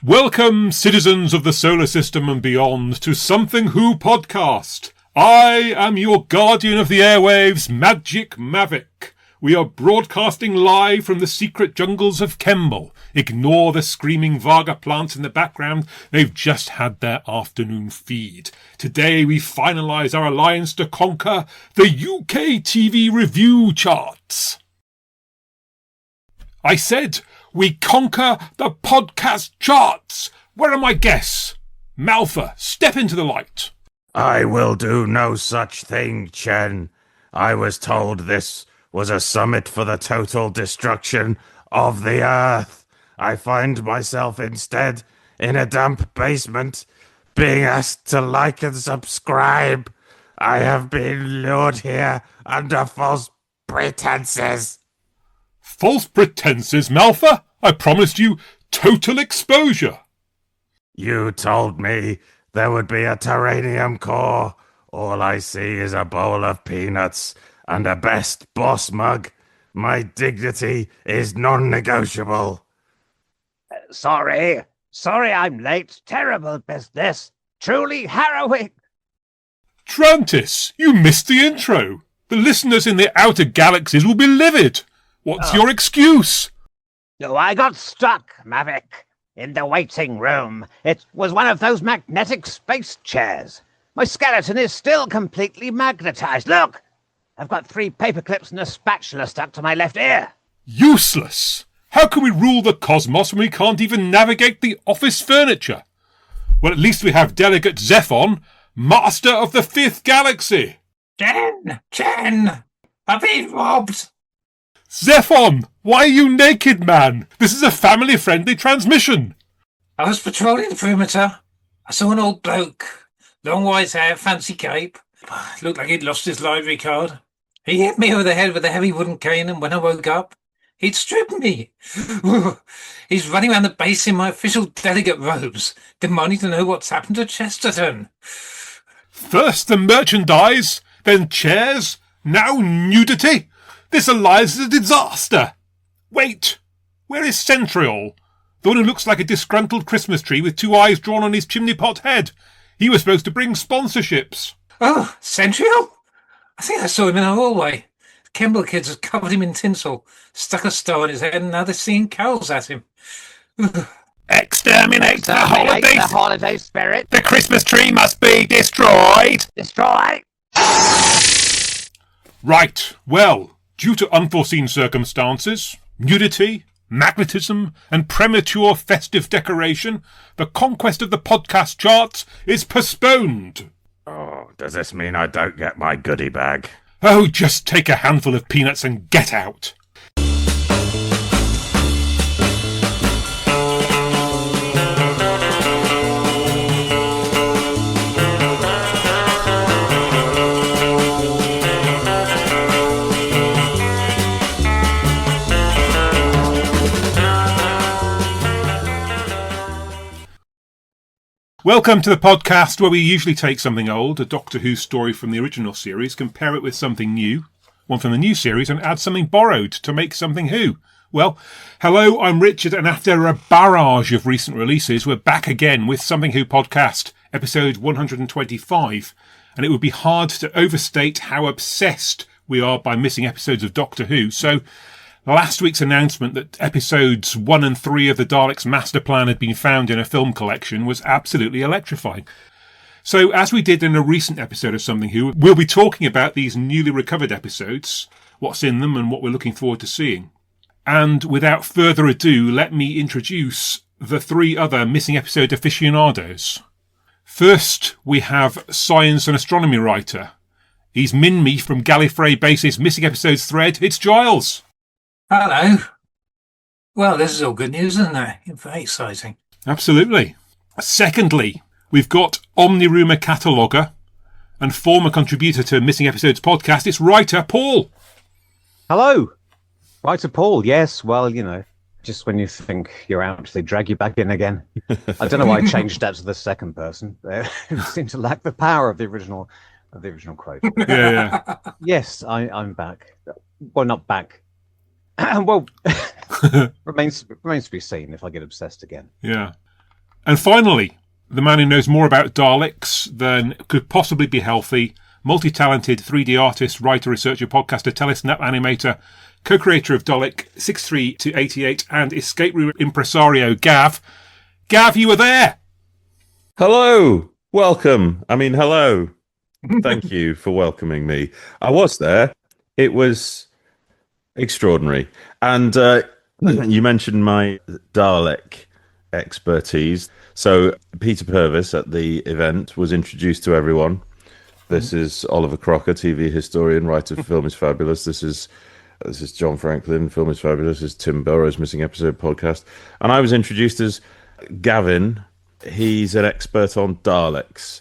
Welcome, citizens of the solar system and beyond, to Something Who podcast. I am your guardian of the airwaves, Magic Mavic. We are broadcasting live from the secret jungles of Kemble. Ignore the screaming Vaga plants in the background. They've just had their afternoon feed. Today we finalise our alliance to conquer the UK TV review charts. I said we conquer the podcast charts. Where are my guests? Malfa, step into the light. I will do no such thing, Chen. I was told this was a summit for the total destruction of the Earth. I find myself instead in a damp basement, being asked to like and subscribe. I have been lured here under false pretenses. False pretenses, Malfa? I promised you total exposure. You told me there would be a terranium core. All I see is a bowl of peanuts and a best boss mug. My dignity is non-negotiable. Sorry I'm late. Terrible business. Truly harrowing. Trantis, you missed the intro. The listeners in the outer galaxies will be livid. What's your excuse? No, I got stuck, Mavic, in the waiting room. It was one of those magnetic space chairs. My skeleton is still completely magnetized. Look! I've got 3 paper clips and a spatula stuck to my left ear. Useless! How can we rule the cosmos when we can't even navigate the office furniture? Well, at least we have Delegate Zephon, Master of the 5th Galaxy. Chen! I've been robbed! Zephon! Why are you naked, man? This is a family-friendly transmission. I was patrolling the perimeter. I saw an old bloke. Long white hair, fancy cape. Looked like he'd lost his library card. He hit me over the head with a heavy wooden cane, and when I woke up, he'd stripped me. He's running around the base in my official delegate robes, demanding to know what's happened to Chesterton. First the merchandise, then chairs, now nudity. This alliance is a disaster. Wait, where is Centriol? The one who looks like a disgruntled Christmas tree with 2 eyes drawn on his chimney pot head. He was supposed to bring sponsorships. Oh, Centriol? I think I saw him in a hallway. The Kemble kids had covered him in tinsel, stuck a star on his head, and now they're singing carols at him. Exterminate the holiday spirit. The Christmas tree must be destroyed. Destroy. Right, well, due to unforeseen circumstances, nudity, magnetism, and premature festive decoration, the conquest of the podcast charts is postponed. Oh, does this mean I don't get my goodie bag? Oh, just take a handful of peanuts and get out. Welcome to the podcast where we usually take something old, a Doctor Who story from the original series, compare it with something new, one from the new series, and add something borrowed to make something Who. Well, hello, I'm Richard, and after a barrage of recent releases, we're back again with Something Who podcast, episode 125, and it would be hard to overstate how obsessed we are by missing episodes of Doctor Who, so last week's announcement that episodes 1 and 3 of the Daleks Masterplan had been found in a film collection was absolutely electrifying. So, as we did in a recent episode of Something Who, we'll be talking about these newly recovered episodes, what's in them and what we're looking forward to seeing. And without further ado, let me introduce the 3 other missing episode aficionados. First, we have science and astronomy writer. He's Minmi from Gallifrey Base's Missing Episodes thread. It's Giles. Hello. Well, this is all good news, isn't it? Very exciting. Absolutely. Secondly, we've got Omnirumour cataloguer and former contributor to Missing Episodes podcast. It's writer Paul. Hello. Writer Paul, yes. Well, you know, just when you think you're out, they drag you back in again. I don't know why I changed that to the second person. It seemed to lack the power of the original quote. Yeah. Yes, I'm back. Well, not back. Well, remains to be seen if I get obsessed again. Yeah. And finally, the man who knows more about Daleks than could possibly be healthy, multi-talented 3D artist, writer, researcher, podcaster, telesnap animator, co-creator of Dalek 63 to 88 and escape room impresario, Gav. Gav, you were there! Hello! Welcome. Hello. Thank you for welcoming me. I was there. It was extraordinary. And you mentioned my Dalek expertise. So Peter Purvis at the event was introduced to everyone. This is Oliver Crocker, TV historian, writer for Film is Fabulous. This is John Franklin, Film is Fabulous. This is Tim Burrows, Missing Episode podcast. And I was introduced as Gavin. He's an expert on Daleks.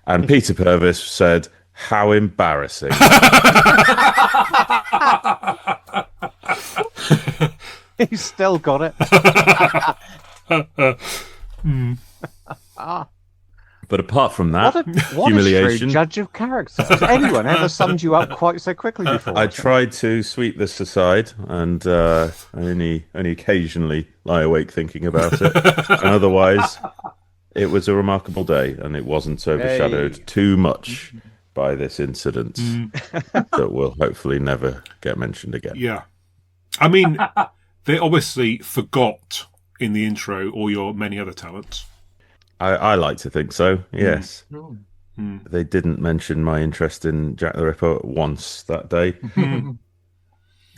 And Peter Purvis said, how embarrassing. He's still got it. But apart from that, what humiliation. A shrewd judge of character. Has anyone ever summed you up quite so quickly before? I tried to sweep this aside, and I only occasionally lie awake thinking about it. And otherwise, it was a remarkable day, and it wasn't overshadowed too much by this incident that will hopefully never get mentioned again. Yeah. They obviously forgot in the intro all your many other talents. I like to think so, yes. They didn't mention my interest in Jack the Ripper once that day.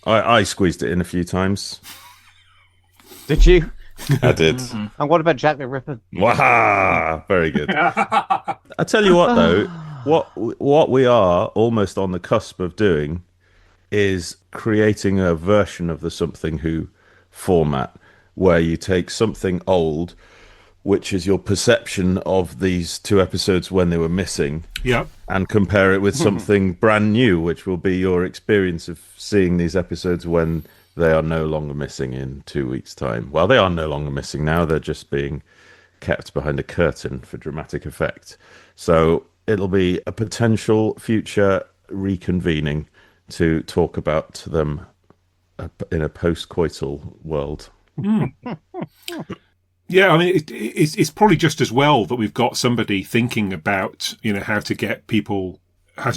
I squeezed it in a few times. Did you? I did. And what about Jack the Ripper? Wow, very good. I tell you what, though, what we are almost on the cusp of doing is creating a version of the Something Who format where you take something old, which is your perception of these two episodes when they were missing, and compare it with something brand new, which will be your experience of seeing these episodes when they are no longer missing in 2 weeks' time. Well, they are no longer missing now. They're just being kept behind a curtain for dramatic effect. So it'll be a potential future reconvening to talk about them in a post-coital world. Yeah, it's probably just as well that we've got somebody thinking about, how to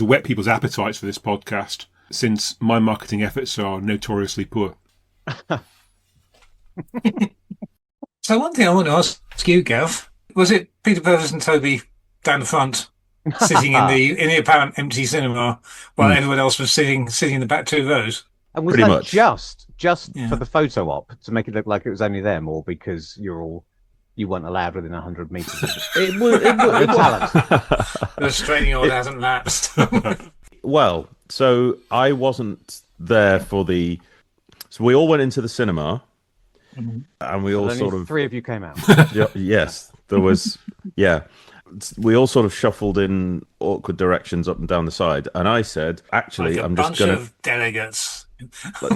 whet people's appetites for this podcast, since my marketing efforts are notoriously poor. So one thing I want to ask you, Gav, was it Peter Purvis and Toby down the front, sitting in the apparent empty cinema, while everyone else was sitting in the back 2 rows? And was Pretty that much. just for the photo op to make it look like it was only them, or because you weren't allowed within 100 meters of It was talent? The restraining order hasn't lapsed. Well, so I wasn't there for the... So we all went into the cinema, and we all Only 3 of you came out. Yes, there was... Yeah. We all sort of shuffled in awkward directions up and down the side, and I said, actually, like I'm just going to... of delegates.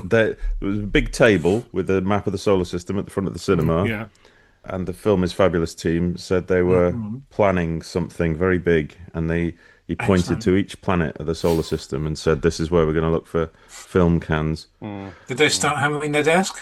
There was a big table with a map of the solar system at the front of the cinema. Yeah. And the Film is Fabulous team said they were planning something very big, and he pointed to each planet of the solar system and said, this is where we're going to look for film cans. Did they start hammering their desk?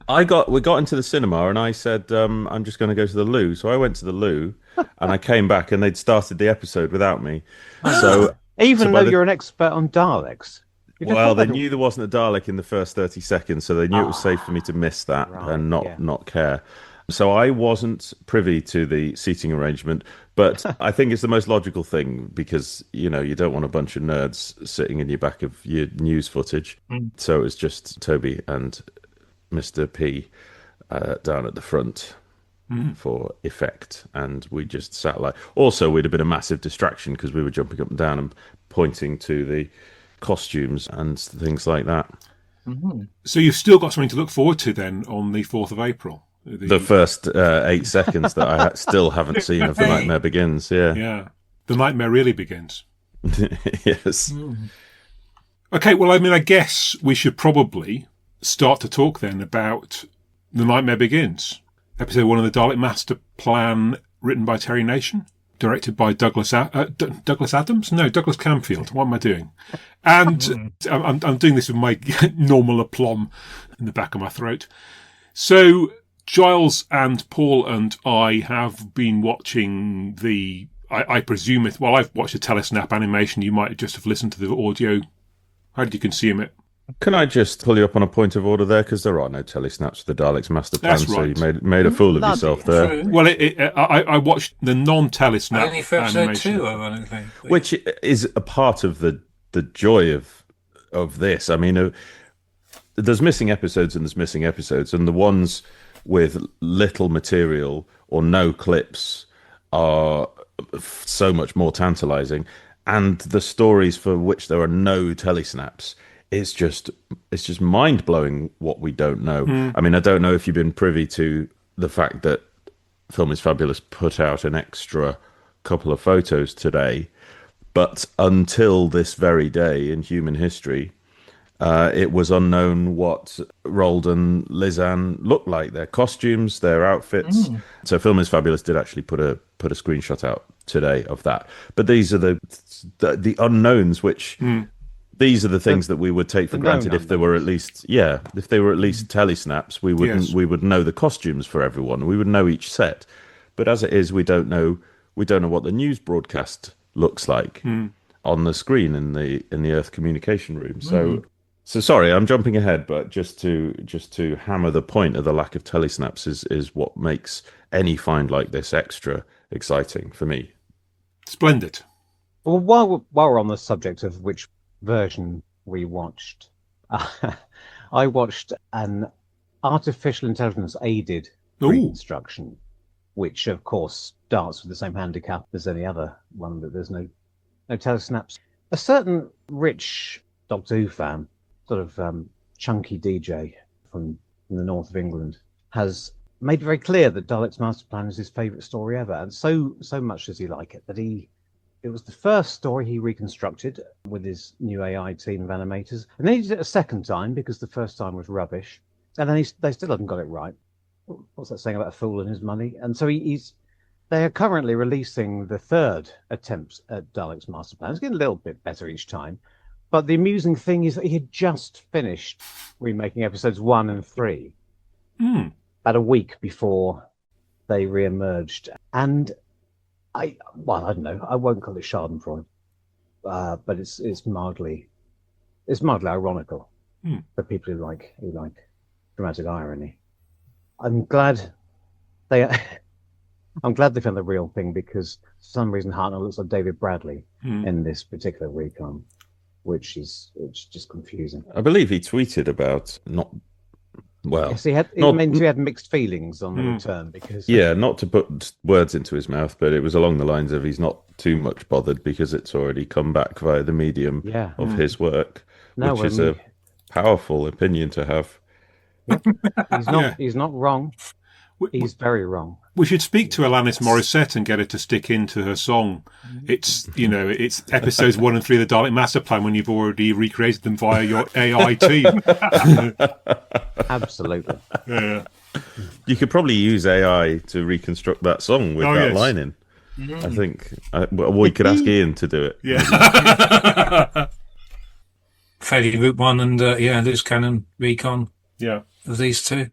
We got into the cinema, and I said, I'm just going to go to the loo. So I went to the loo, and I came back, and they'd started the episode without me. So Even though you're an expert on Daleks. Well, they knew there wasn't a Dalek in the first 30 seconds, so they knew it was safe for me to miss that and not care. So I wasn't privy to the seating arrangement, but I think it's the most logical thing because, you don't want a bunch of nerds sitting in your back of your news footage. So it was just Toby and Mr. P down at the front for effect, and we just sat like... Also, we'd have been a massive distraction because we were jumping up and down and pointing to the costumes and things like that. So you've still got something to look forward to then on the 4th of April. The first 8 seconds that I still haven't seen of The Nightmare Begins, Yeah. The nightmare really begins. Yes. Okay, well, I guess we should probably start to talk then about The Nightmare Begins. Episode 1 of the Dalek Masterplan, written by Terry Nation, directed by Douglas Adams? No, Douglas Camfield. What am I doing? And I'm doing this with my normal aplomb in the back of my throat. So Giles and Paul and I have been watching I presume I've watched the telesnap animation. You might just have listened to the audio. How did you consume it? Can I just pull you up on a point of order there? Because there are no telesnaps for the Daleks Masterplan, That's right. so you made a fool of yourself there. True. Well, I watched the non-telesnap Only for episode animation. 2, ironically. Which is a part of the joy of this. I mean, there's missing episodes and there's missing episodes, and the ones with little material or no clips are so much more tantalizing, and the stories for which there are no telesnaps, it's just mind-blowing what we don't know. I mean, I don't know if you've been privy to the fact that Film is Fabulous put out an extra couple of photos today, but until this very day in human history, it was unknown what Roald and Lizanne looked like, their costumes, their outfits. So Film is Fabulous did actually put a screenshot out today of that. But these are the unknowns, which these are the things that we would take for granted if there were at least telesnaps. We would know the costumes for everyone. We would know each set. But as it is, we don't know what the news broadcast looks like on the screen in the Earth communication room. So sorry, I'm jumping ahead, but just to hammer the point of the lack of telesnaps is what makes any find like this extra exciting for me. Splendid. Well, while we're on the subject of which version we watched, I watched an artificial intelligence aided reconstruction, which of course starts with the same handicap as any other one, that there's no telesnaps. A certain rich Doctor Who fan, sort of chunky DJ from the north of England, has made it very clear that Daleks Masterplan is his favourite story ever, and so much does he like it that it was the first story he reconstructed with his new AI team of animators, and then he did it a second time because the first time was rubbish, and then they still haven't got it right. What's that saying about a fool and his money? And so they are currently releasing the third attempt at Daleks Masterplan. It's getting a little bit better each time. But the amusing thing is that he had just finished remaking episodes 1 and 3 about a week before they re-emerged. And I don't know. I won't call it Schadenfreude, but it's mildly ironical for people who like dramatic irony. I'm glad they found the real thing, because for some reason Hartnell looks like David Bradley in this particular recon, which is just confusing. I believe he tweeted about Yes, he had mixed feelings on the return, because not to put words into his mouth, but it was along the lines of he's not too much bothered because it's already come back via the medium of his work, which is a powerful opinion to have. He's not wrong. He's very wrong. We should speak to Alanis Morissette and get her to stick into her song. It's episodes 1 and 3 of the Dalek Masterplan when you've already recreated them via your AI team. Absolutely. Yeah. You could probably use AI to reconstruct that song with line in. I think we could ask Ian to do it. Yeah. Fairly Route 1 and loose cannon recon. Yeah. Of these two.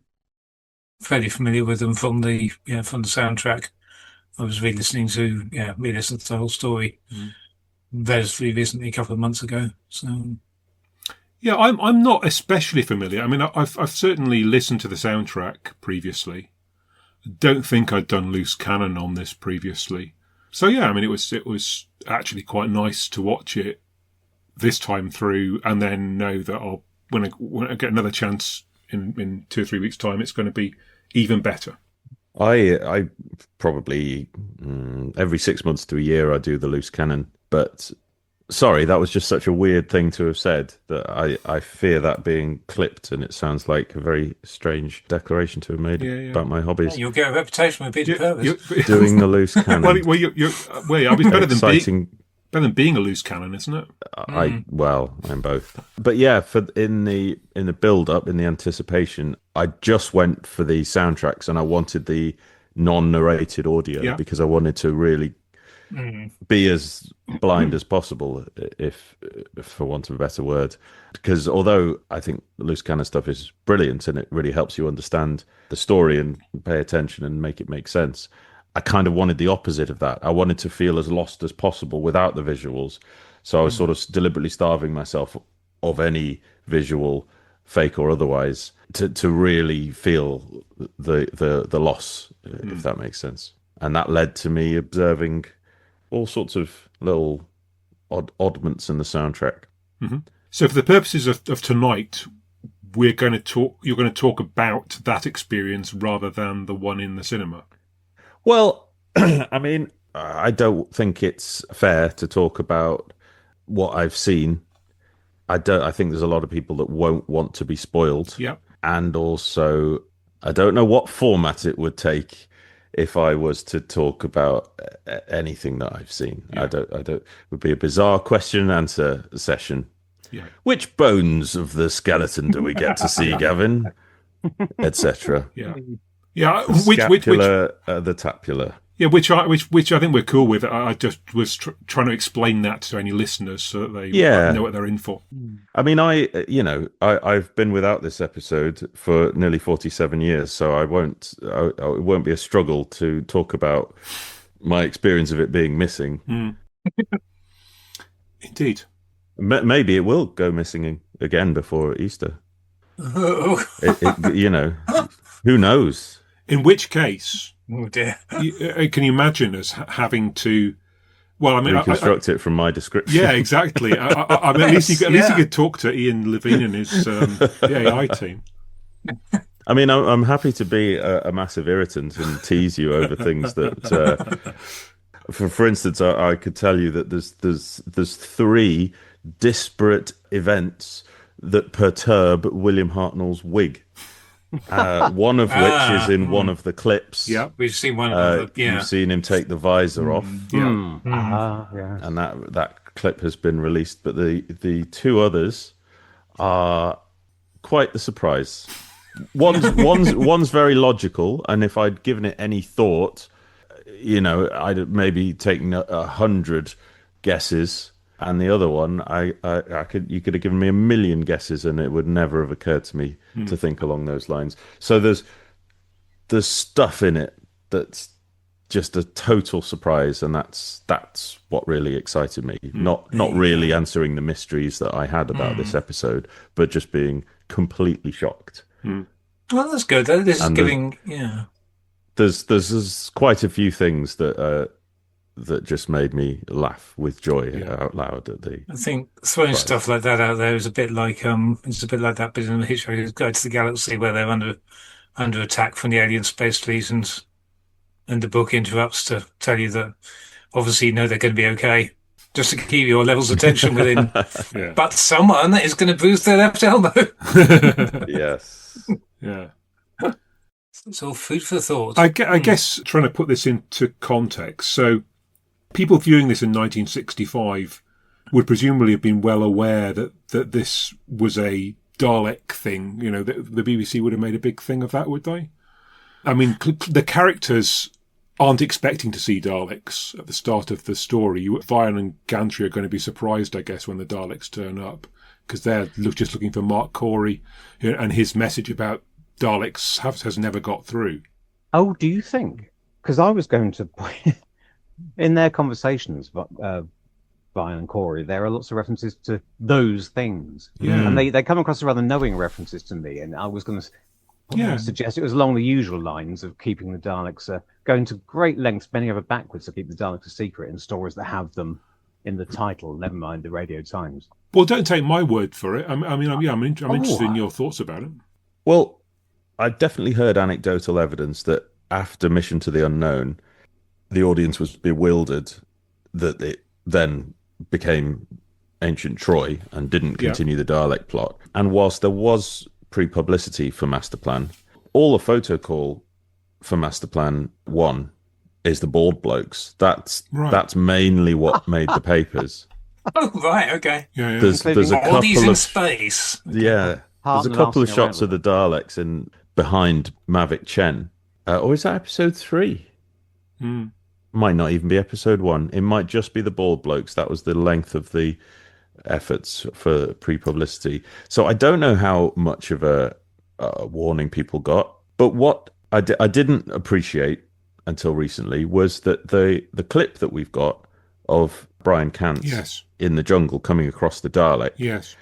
Fairly familiar with them from the soundtrack. I was re-listening to the whole story relatively recently, a couple of months ago. So yeah, I'm not especially familiar. I mean, I've certainly listened to the soundtrack previously. I don't think I'd done loose cannon on this previously. So yeah, I mean, it was actually quite nice to watch it this time through, and then know that when I get another chance in 2 or 3 weeks' time, it's going to be even better. I probably every 6 months to a year I do the loose cannon, but sorry, that was just such a weird thing to have said that I fear that being clipped, and it sounds like a very strange declaration to have made about my hobbies. You'll get a reputation with Peter Purvis. Doing the loose cannon. Well, it's better than being a loose cannon, isn't it? I'm both. But yeah, in the build up, in the anticipation, I just went for the soundtracks, and I wanted the non-narrated audio because I wanted to really be as blind as possible, if for want of a better word. Because although I think the loose cannon stuff is brilliant and it really helps you understand the story and pay attention and make it make sense, I kind of wanted the opposite of that. I wanted to feel as lost as possible without the visuals. So I was sort of deliberately starving myself of any visual, fake or otherwise, to really feel the loss, if that makes sense. And that led to me observing all sorts of little oddments in the soundtrack. So for the purposes of tonight, you're going to talk about that experience rather than the one in the cinema. Well, I mean, I don't think it's fair to talk about what I've seen. I think there's a lot of people that won't want to be spoiled. Yeah. And also, I don't know what format it would take if I was to talk about anything that I've seen. Yeah. I don't. It would be a bizarre question and answer session. Yeah. Which bones of the skeleton do we get to see, Gavin? Etc. Yeah. Yeah. The scapula, the tapula. Yeah, which I think we're cool with. I just was trying to explain that to any listeners so that they know what they're in for. I mean, I've been without this episode for nearly 47 years, so it won't be a struggle to talk about my experience of it being missing. Indeed. Maybe it will go missing again before Easter. Who knows? In which case, oh dear, can you imagine us having to? Well, I mean, reconstruct it from my description. Yeah, exactly. I mean, at least you could talk to Ian Levine and his AI team. I mean, I'm happy to be a massive irritant and tease you over things that. For instance, I could tell you that there's 3 disparate events that perturb William Hartnell's wig. One of which is in one of the clips. Yeah, we've seen one of them. Yeah, you've seen him take the visor off. Yeah, and that clip has been released. But the 2 others are quite the surprise. One's very logical, and if I'd given it any thought, I'd maybe taken 100 guesses. And the other one, you could have given me 1 million guesses, and it would never have occurred to me to think along those lines. So there's stuff in it that's just a total surprise, and that's what really excited me. Not really answering the mysteries that I had about this episode, but just being completely shocked. Well, that's good. This is giving. There's quite a few things that just made me laugh with joy out loud at the. I think throwing stuff like that out there is a bit like that bit in the Hitchhiker's Guide to the Galaxy where they're under attack from the alien space fleet, and the book interrupts to tell you that obviously you know they're going to be okay, just to keep your levels of tension within. But someone is going to bruise their left elbow. Yes. Yeah. It's all food for thought. I guess trying to put this into context, so people viewing this in 1965 would presumably have been well aware that this was a Dalek thing. The BBC would have made a big thing of that, would they? I mean, the characters aren't expecting to see Daleks at the start of the story. Vian and Gantry are going to be surprised, I guess, when the Daleks turn up, because they're just looking for Mark Corey, and his message about Daleks has never got through. Oh, do you think? Because I was going to point in their conversations, Vian and Corey, there are lots of references to those things, and they come across as rather knowing references to me. And I was going to suggest it was along the usual lines of keeping the Daleks, going to great lengths, bending over backwards to keep the Daleks a secret in stories that have them in the title. Never mind the Radio Times. Well, don't take my word for it. I'm interested in your thoughts about it. Well, I've definitely heard anecdotal evidence that after Mission to the Unknown, the audience was bewildered that it then became Ancient Troy and didn't continue the Dalek plot. And whilst there was pre-publicity for Masterplan, all the photo call for Masterplan 1 is the bald blokes. That's mainly what made the papers. Oh, right, okay. Yeah. There's a couple bodies in of space. Yeah. There's a couple of shots of the Daleks behind Mavic Chen. Or is that episode 3? Might not even be episode 1. It might just be the bald blokes. That was the length of the efforts for pre-publicity. So I don't know how much of a warning people got. But what I didn't appreciate until recently was that the clip that we've got of Brian Cant Yes. in the jungle coming across the Dalek. Yes.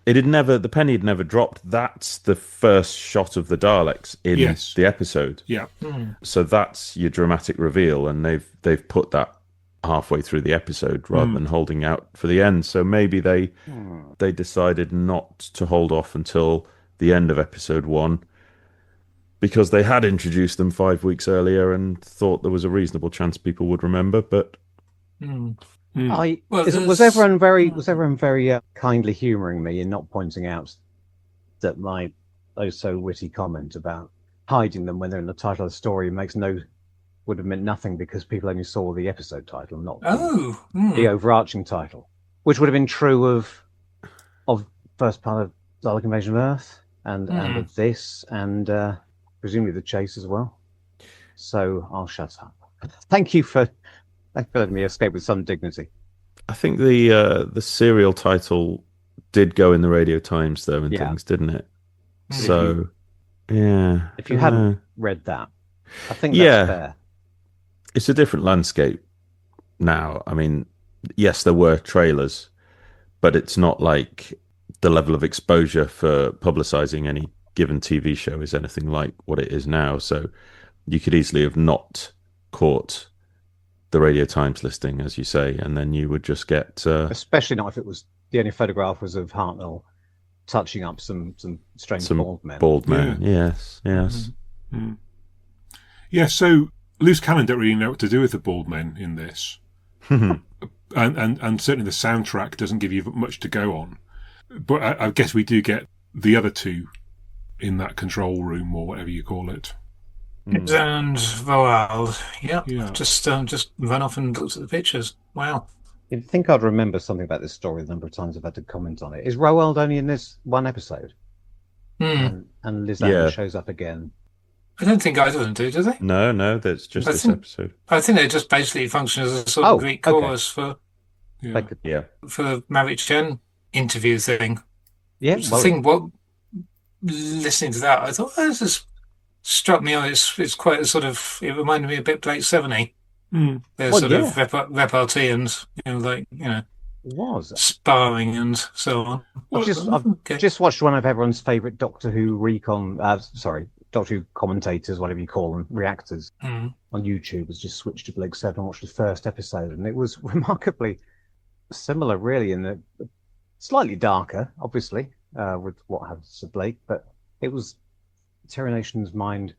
The penny had never dropped. That's the first shot of the Daleks in the episode. Yeah. So that's your dramatic reveal, and they've put that halfway through the episode rather than holding out for the end. So maybe they decided not to hold off until the end of episode 1 because they had introduced them 5 weeks earlier and thought there was a reasonable chance people would remember. But was everyone very kindly humouring me in not pointing out that my so witty comment about hiding them when they're in the title of the story would have meant nothing because people only saw the episode title, not the overarching title, which would have been true of first part of Dalek Invasion of Earth and of this and presumably the Chase as well. So I'll shut up. Thank you for letting me escape with some dignity. I think the serial title did go in the Radio Times though and things, didn't it? So yeah. If you hadn't read that, I think that's fair. It's a different landscape now. I mean, yes, there were trailers, but it's not like the level of exposure for publicizing any given TV show is anything like what it is now. So you could easily have not caught the Radio Times listing, as you say, and then you would just get... Especially not if it was the only photograph was of Hartnell touching up some strange bald men. Bald men, yes. Yeah, so loose cannon don't really know what to do with the bald men in this. and certainly the soundtrack doesn't give you much to go on. But I guess we do get the other two in that control room or whatever you call it. And Voald, just run off and looked at the pictures. Wow. You'd think I'd remember something about this story the number of times I've had to comment on it. Is Roald only in this one episode? And Liz Allen shows up again. I don't think either of them do they? No, that's just this episode. I think they just basically function as a sort of Greek chorus for the Maverick Chen interview thing. Yeah, listening to that, I thought this has struck me on. It's quite a sort of. It reminded me a bit Blake 70. They're sort of repartee and it was sparring and so on. I've just watched one of everyone's favourite Doctor Who Doctor Who commentators, whatever you call them, reactors on YouTube. Has just switched to Blake 7 and watched the first episode, and it was remarkably similar, really, in the slightly darker, obviously, with what happens to Blake, but it was Terry Nation's mind,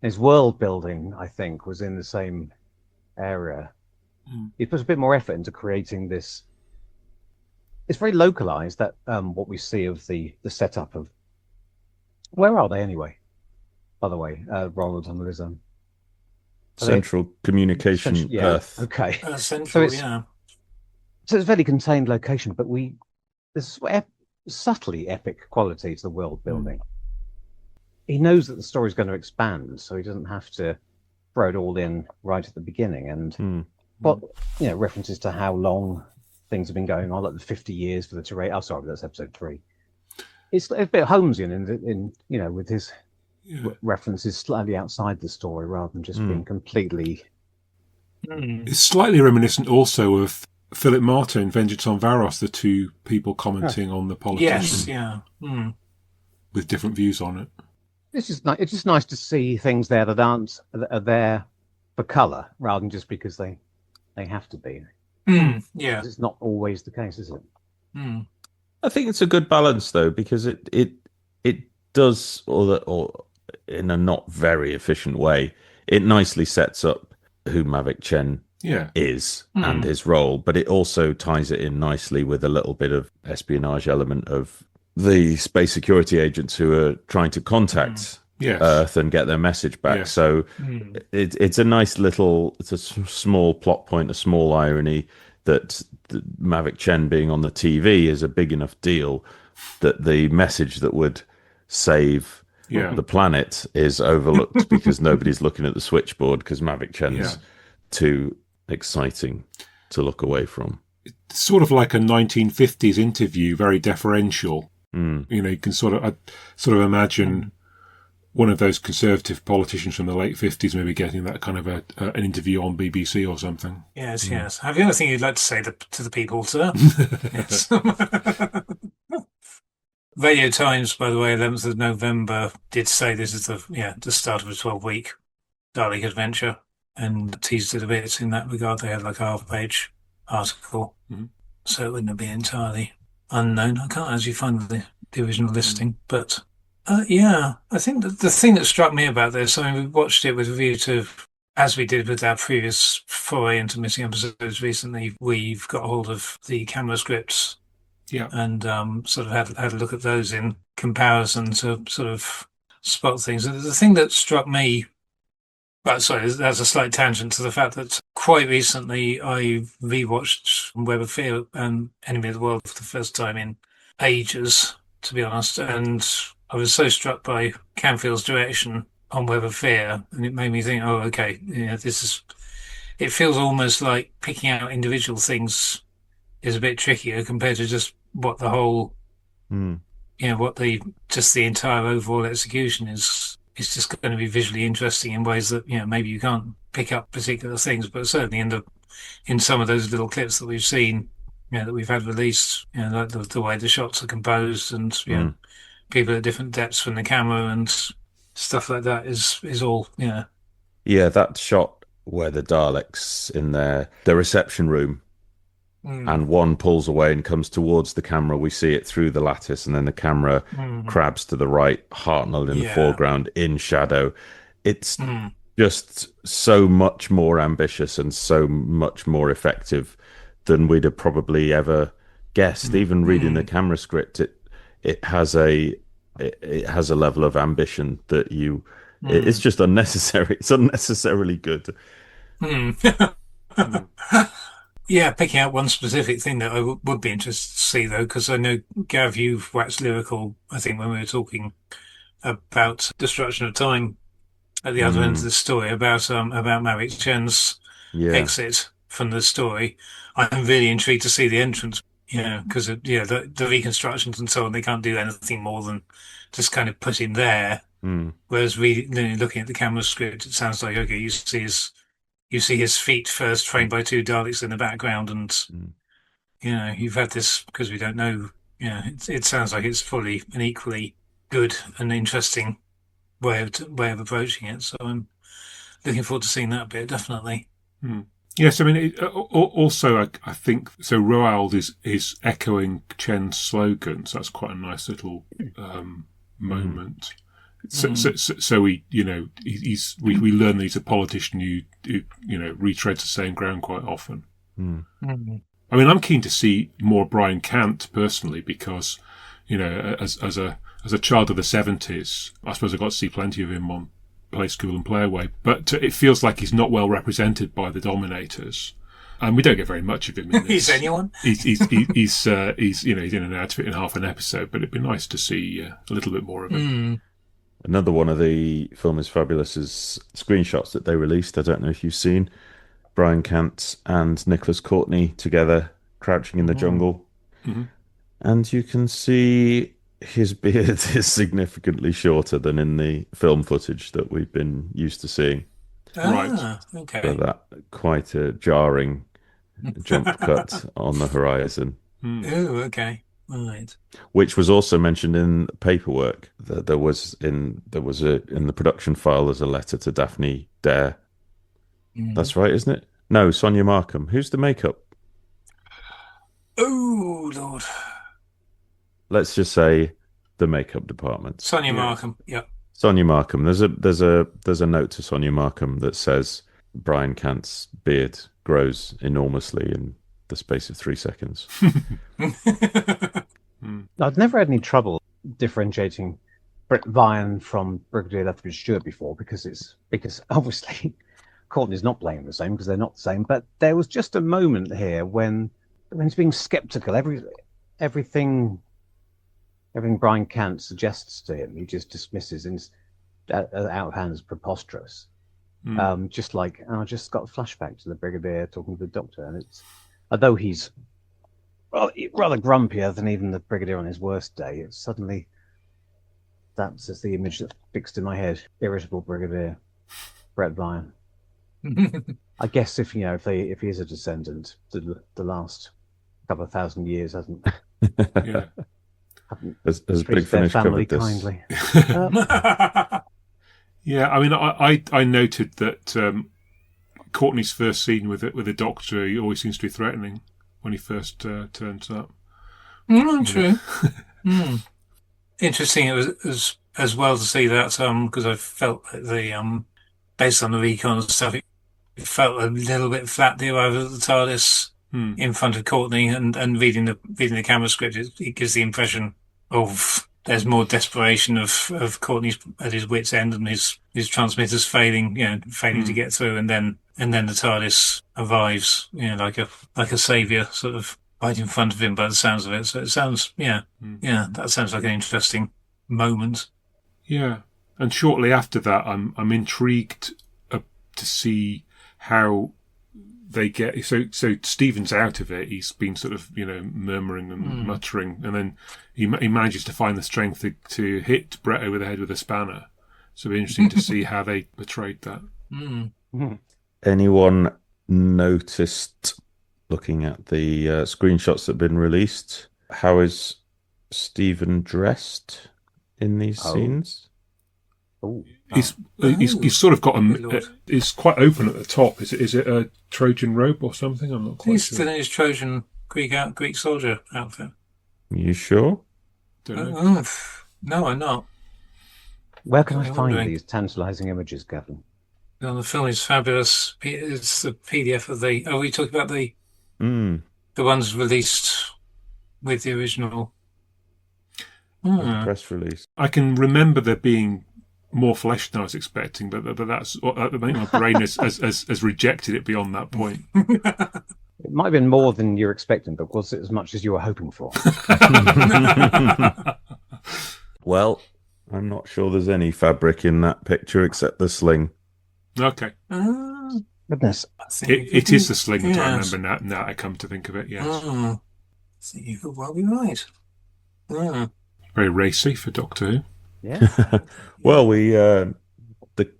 his world building, I think, was in the same area. He put a bit more effort into creating this. It's very localized, that what we see of the setup of. Where are they anyway? By the way, Ronald and Liz. Central Communication Earth. Okay. Central, So it's a very contained location, but there's subtly epic quality to the world building. He knows that the story's going to expand, so he doesn't have to throw it all in right at the beginning. And references to how long things have been going on, like the 50 years for the terrain. Oh, sorry, that's episode 3. It's a bit Holmesian in with his references slightly outside the story rather than just being completely. It's slightly reminiscent also of Philip Martin, Vengeance on Varos, the two people commenting on the politician. Yes, with different views on it. It's just nice to see things there that are there for colour rather than just because they have to be. It's not always the case, is it? I think it's a good balance though, because it does, or in a not very efficient way, it nicely sets up who Mavic Chen is and his role, but it also ties it in nicely with a little bit of espionage element of the space security agents who are trying to contact Earth and get their message back. So it's a nice little, it's a small plot point, a small irony that Mavic Chen being on the TV is a big enough deal that the message that would save the planet is overlooked because nobody's looking at the switchboard because Mavic Chen's too exciting to look away from. It's sort of like a 1950s interview, very deferential. Mm. You know, you can sort of imagine one of those conservative politicians from the late 50s maybe getting that kind of an interview on BBC or something. Yes, yes. Have you anything you'd like to say to the people, sir? Yes. Radio Times, by the way, 11th of November, did say this is the start of a 12-week Dalek adventure, and teased it a bit in that regard. They had like a half-page article, so it wouldn't have been entirely unknown. I can't actually find the original listing, but I think that the thing that struck me about this, I mean, we watched it with a view to, as we did with our previous foray into missing episodes recently, we've got hold of the camera scripts. Yeah. And sort of had a look at those in comparison to sort of spot things. And the thing that struck me, that's a slight tangent to the fact that quite recently I rewatched Web of Fear and Enemy of the World for the first time in ages, to be honest. And I was so struck by Canfield's direction on Web of Fear, and it made me think, oh, okay, it feels almost like picking out individual things is a bit trickier compared to just what the whole, just the entire overall execution is just going to be visually interesting in ways that, maybe you can't pick up particular things, but certainly in some of those little clips that we've seen, that we've had released, like the way the shots are composed and, people at different depths from the camera and stuff like that is all, Yeah, that shot where the Daleks in the reception room, and one pulls away and comes towards the camera. We see it through the lattice, and then the camera crabs to the right, Hartnell in the foreground, in shadow. It's just so much more ambitious and so much more effective than we'd have probably ever guessed. Even reading the camera script, it has a level of ambition that it's just unnecessary. It's unnecessarily good. Yeah, picking out one specific thing that I would be interested to see, though, because I know, Gav, you've waxed lyrical, I think, when we were talking about Destruction of Time at the other end of the story, about Maverick Chen's exit from the story. I'm really intrigued to see the entrance, because the reconstructions and so on, they can't do anything more than just kind of put him there. Whereas looking at the camera script, it sounds like, okay, you see his feet first framed by two Daleks in the background, and you've had this, because we don't know. It sounds like it's fully and equally good and interesting way of approaching it. So I'm looking forward to seeing that bit, definitely. Yes, I mean, also I think so. Roald is echoing Chen's slogan, so that's quite a nice little moment. So we learn that he's a politician who retreads the same ground quite often. I mean, I'm keen to see more Brian Cant personally, because as a child of the 70s, I suppose I got to see plenty of him on Play School and Play Away, but it feels like he's not well represented by the Dominators. And we don't get very much of him in this. Is anyone? He's he's in and out of it in half an episode, but it'd be nice to see a little bit more of him. Another one of the Film is Fabulous' screenshots that they released. I don't know if you've seen Brian Cant and Nicholas Courtney together crouching in the jungle. And you can see his beard is significantly shorter than in the film footage that we've been used to seeing. Right. Okay. So that quite a jarring jump cut on the horizon. Oh, okay. Right. Which was also mentioned in paperwork. That there was in the production file. There's a letter to Daphne Dare. That's right, isn't it? No, Sonia Markham. Who's the makeup? Oh Lord. Let's just say the makeup department. Sonia Markham. Yep. Sonia Markham. There's a note to Sonia Markham that says Brian Cant's beard grows enormously in the space of 3 seconds. I've never had any trouble differentiating Brett Vian from Brigadier Lethbridge Stewart before, because obviously Courtney's not playing the same, because they're not the same. But there was just a moment here when he's being sceptical. Everything Brian Cant suggests to him, he just dismisses out of hand as preposterous. Just like, and I just got a flashback to the Brigadier talking to the Doctor, and it's, although he's rather grumpier than even the Brigadier on his worst day, it's suddenly, that's just the image that's fixed in my head. Irritable Brigadier, Brett Ryan. I guess if he is a descendant, the last couple of thousand years hasn't Has Big treated their Finish family covered this? kindly. Yeah, I mean, I noted that Courtney's first scene with the Doctor, he always seems to be threatening when he first turns up. True. Interesting. It was as well to see that because I felt that the based on the recon and stuff, it felt a little bit flat the arrival of the TARDIS in front of Courtney, and reading the camera script, it gives the impression of there's more desperation of Courtney's at his wit's end and his transmitters failing to get through, and then the TARDIS arrives, like a savior sort of right in front of him by the sounds of it. So it sounds, that sounds like an interesting moment. Yeah, and shortly after that, I'm intrigued to see how they get. So Stephen's out of it. He's been sort of murmuring and muttering, and then he manages to find the strength to hit Brett over the head with a spanner. So it'll be interesting to see how they portrayed that. Anyone noticed, looking at the screenshots that have been released, how is Stephen dressed in these scenes? He's sort of got it's quite open at the top. Is it a Trojan robe or something? I'm not quite He's sure. still in his Trojan Greek soldier outfit. You sure? Don't know. No, I'm not. Where can I I'm find wondering. these tantalising images, Gavin? The film is fabulous. It's the PDF of the. Oh, we talked about the ones released with the original. Press release. I can remember there being more flesh than I was expecting, but that's I think my brain has rejected it beyond that point. It might have been more than you're expecting, but was it as much as you were hoping for? Well, I'm not sure there's any fabric in that picture except the sling. Okay. Goodness. It is the sling that I remember now I come to think of it, yes. So you could well be right. Very racy for Doctor Who. Yeah. Well, the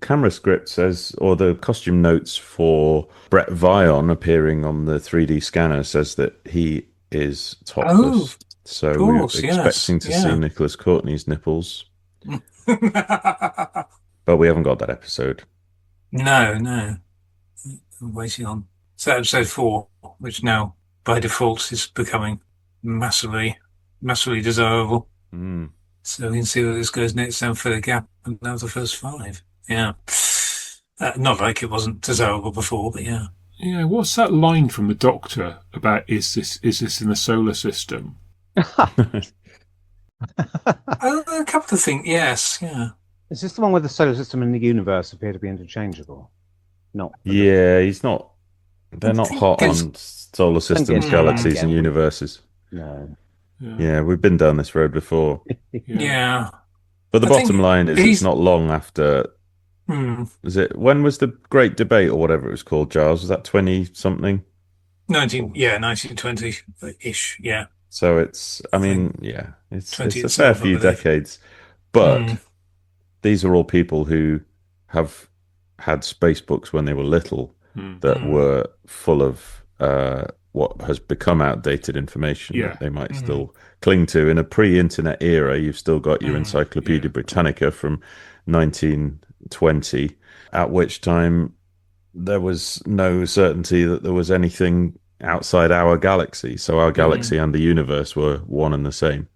camera script says, or the costume notes for Brett Vion appearing on the 3D scanner says that he is topless. So we're expecting to see Nicholas Courtney's nipples. But we haven't got that episode. No. I'm waiting on. So episode 4, which now by default is becoming massively desirable. So we can see where this goes next and fill a gap, and that was the first 5. Yeah. Not like it wasn't desirable before, but yeah. Yeah, what's that line from the Doctor about is this in the solar system? A couple of things, yes, yeah. Is this the one where the solar system and the universe appear to be interchangeable? Not. Yeah, he's not. They're not hot on solar systems, galaxies, and universes. No. Yeah, we've been down this road before. Yeah. But the bottom line is it's not long after. Is it? When was the Great Debate or whatever it was called, Giles? Was that 20-something? 1920-ish, yeah. So it's, I mean, yeah, it's a itself, fair few decades. But these are all people who have had space books when they were little that were full of what has become outdated information that they might still cling to. In a pre-internet era, you've still got your Encyclopedia Britannica from 1920, at which time there was no certainty that there was anything outside our galaxy. So our galaxy and the universe were one and the same.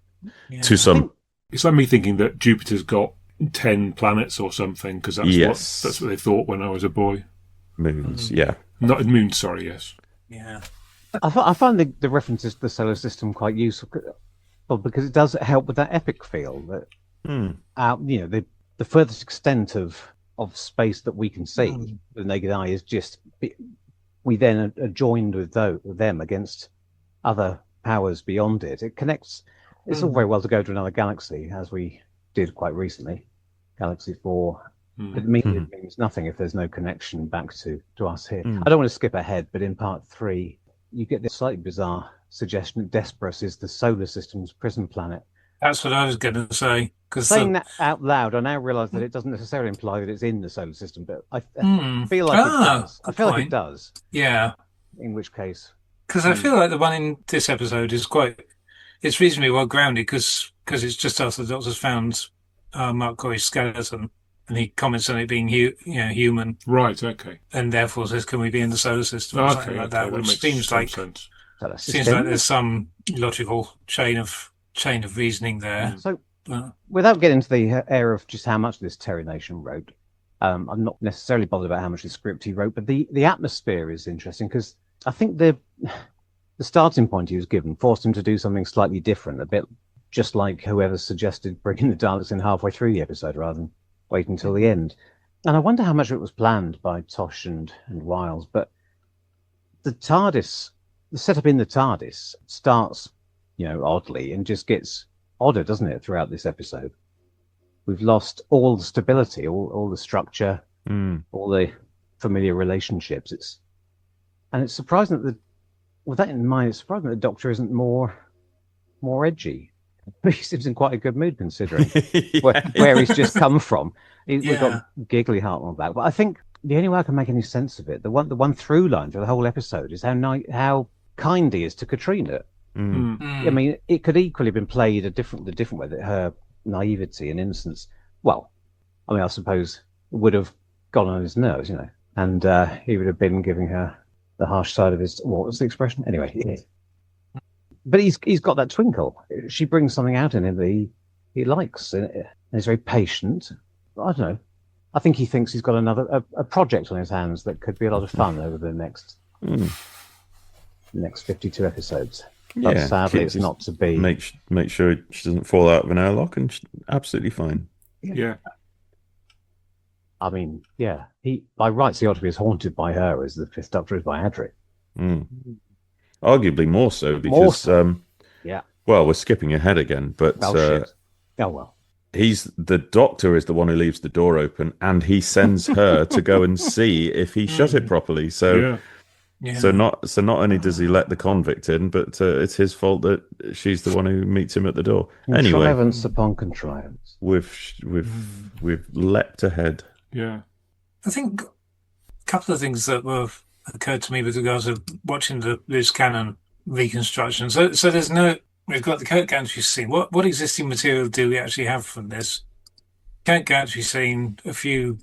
Yeah. To some, it's like me thinking that Jupiter's got 10 planets or something, because that's what they thought when I was a boy. Moons, Not moons, sorry, yes. Yeah. I find the references to the solar system quite useful, because it does help with that epic feel that the furthest extent of space that we can see with the naked eye is just we then are joined with them against other powers beyond it. It connects. It's all very well to go to another galaxy, as we did quite recently, Galaxy 4, It means nothing if there's no connection back to us here. I don't want to skip ahead, but in part 3, you get this slightly bizarre suggestion that Desperos is the solar system's prison planet. That's what I was going to say. Saying that out loud, I now realise that it doesn't necessarily imply that it's in the solar system, but I feel like it does. I feel like it does. Yeah. In which case... Because I feel like the one in this episode is it's reasonably well grounded because it's just after the Doctor's found Mark Corey's skeleton and he comments on it being human. Right, okay. And therefore says, can we be in the solar system or something like that, which seems like there's some logical chain of reasoning there. So, without getting into the air of just how much this Terry Nation wrote, I'm not necessarily bothered about how much the script he wrote, but the atmosphere is interesting because I think the starting point he was given forced him to do something slightly different, a bit just like whoever suggested bringing the Daleks in halfway through the episode rather than waiting until the end. And I wonder how much of it was planned by Tosh and Wiles, but the setup in the TARDIS starts, oddly and just gets odder, doesn't it, throughout this episode? We've lost all the stability, all the structure, all the familiar relationships. It's surprising that with that in mind, it's surprising that the Doctor isn't more edgy. He seems in quite a good mood considering where he's just come from. We've got giggly heart on back. But I think the only way I can make any sense of it, the one through line for the whole episode is how kind he is to Katrina. I mean, it could equally have been played the different way, that her naivety and innocence, I suppose would have gone on his nerves, and he would have been giving her the harsh side of his, what was the expression? Anyway, but he's got that twinkle. She brings something out in him that he likes, and he's very patient. I don't know. I think he thinks he's got a project on his hands that could be a lot of fun over the next 52 episodes. But sadly, it's not to be. Make sure she doesn't fall out of an airlock, and she's absolutely fine. Yeah. I mean, he by rights he ought to be as haunted by her as the Fifth Doctor is by Adric. Arguably more so because well, we're skipping ahead again, but the Doctor is the one who leaves the door open, and he sends her to go and see if he shut it properly. So not only does he let the convict in, but it's his fault that she's the one who meets him at the door. Anyway, contrivance upon contrivance. We've leapt ahead. Yeah, I think a couple of things that occurred to me with regards to watching the loose cannon reconstruction. So we've got the Kirk Gantry scene. What existing material do we actually have from this? Kirk Gantry scene, a few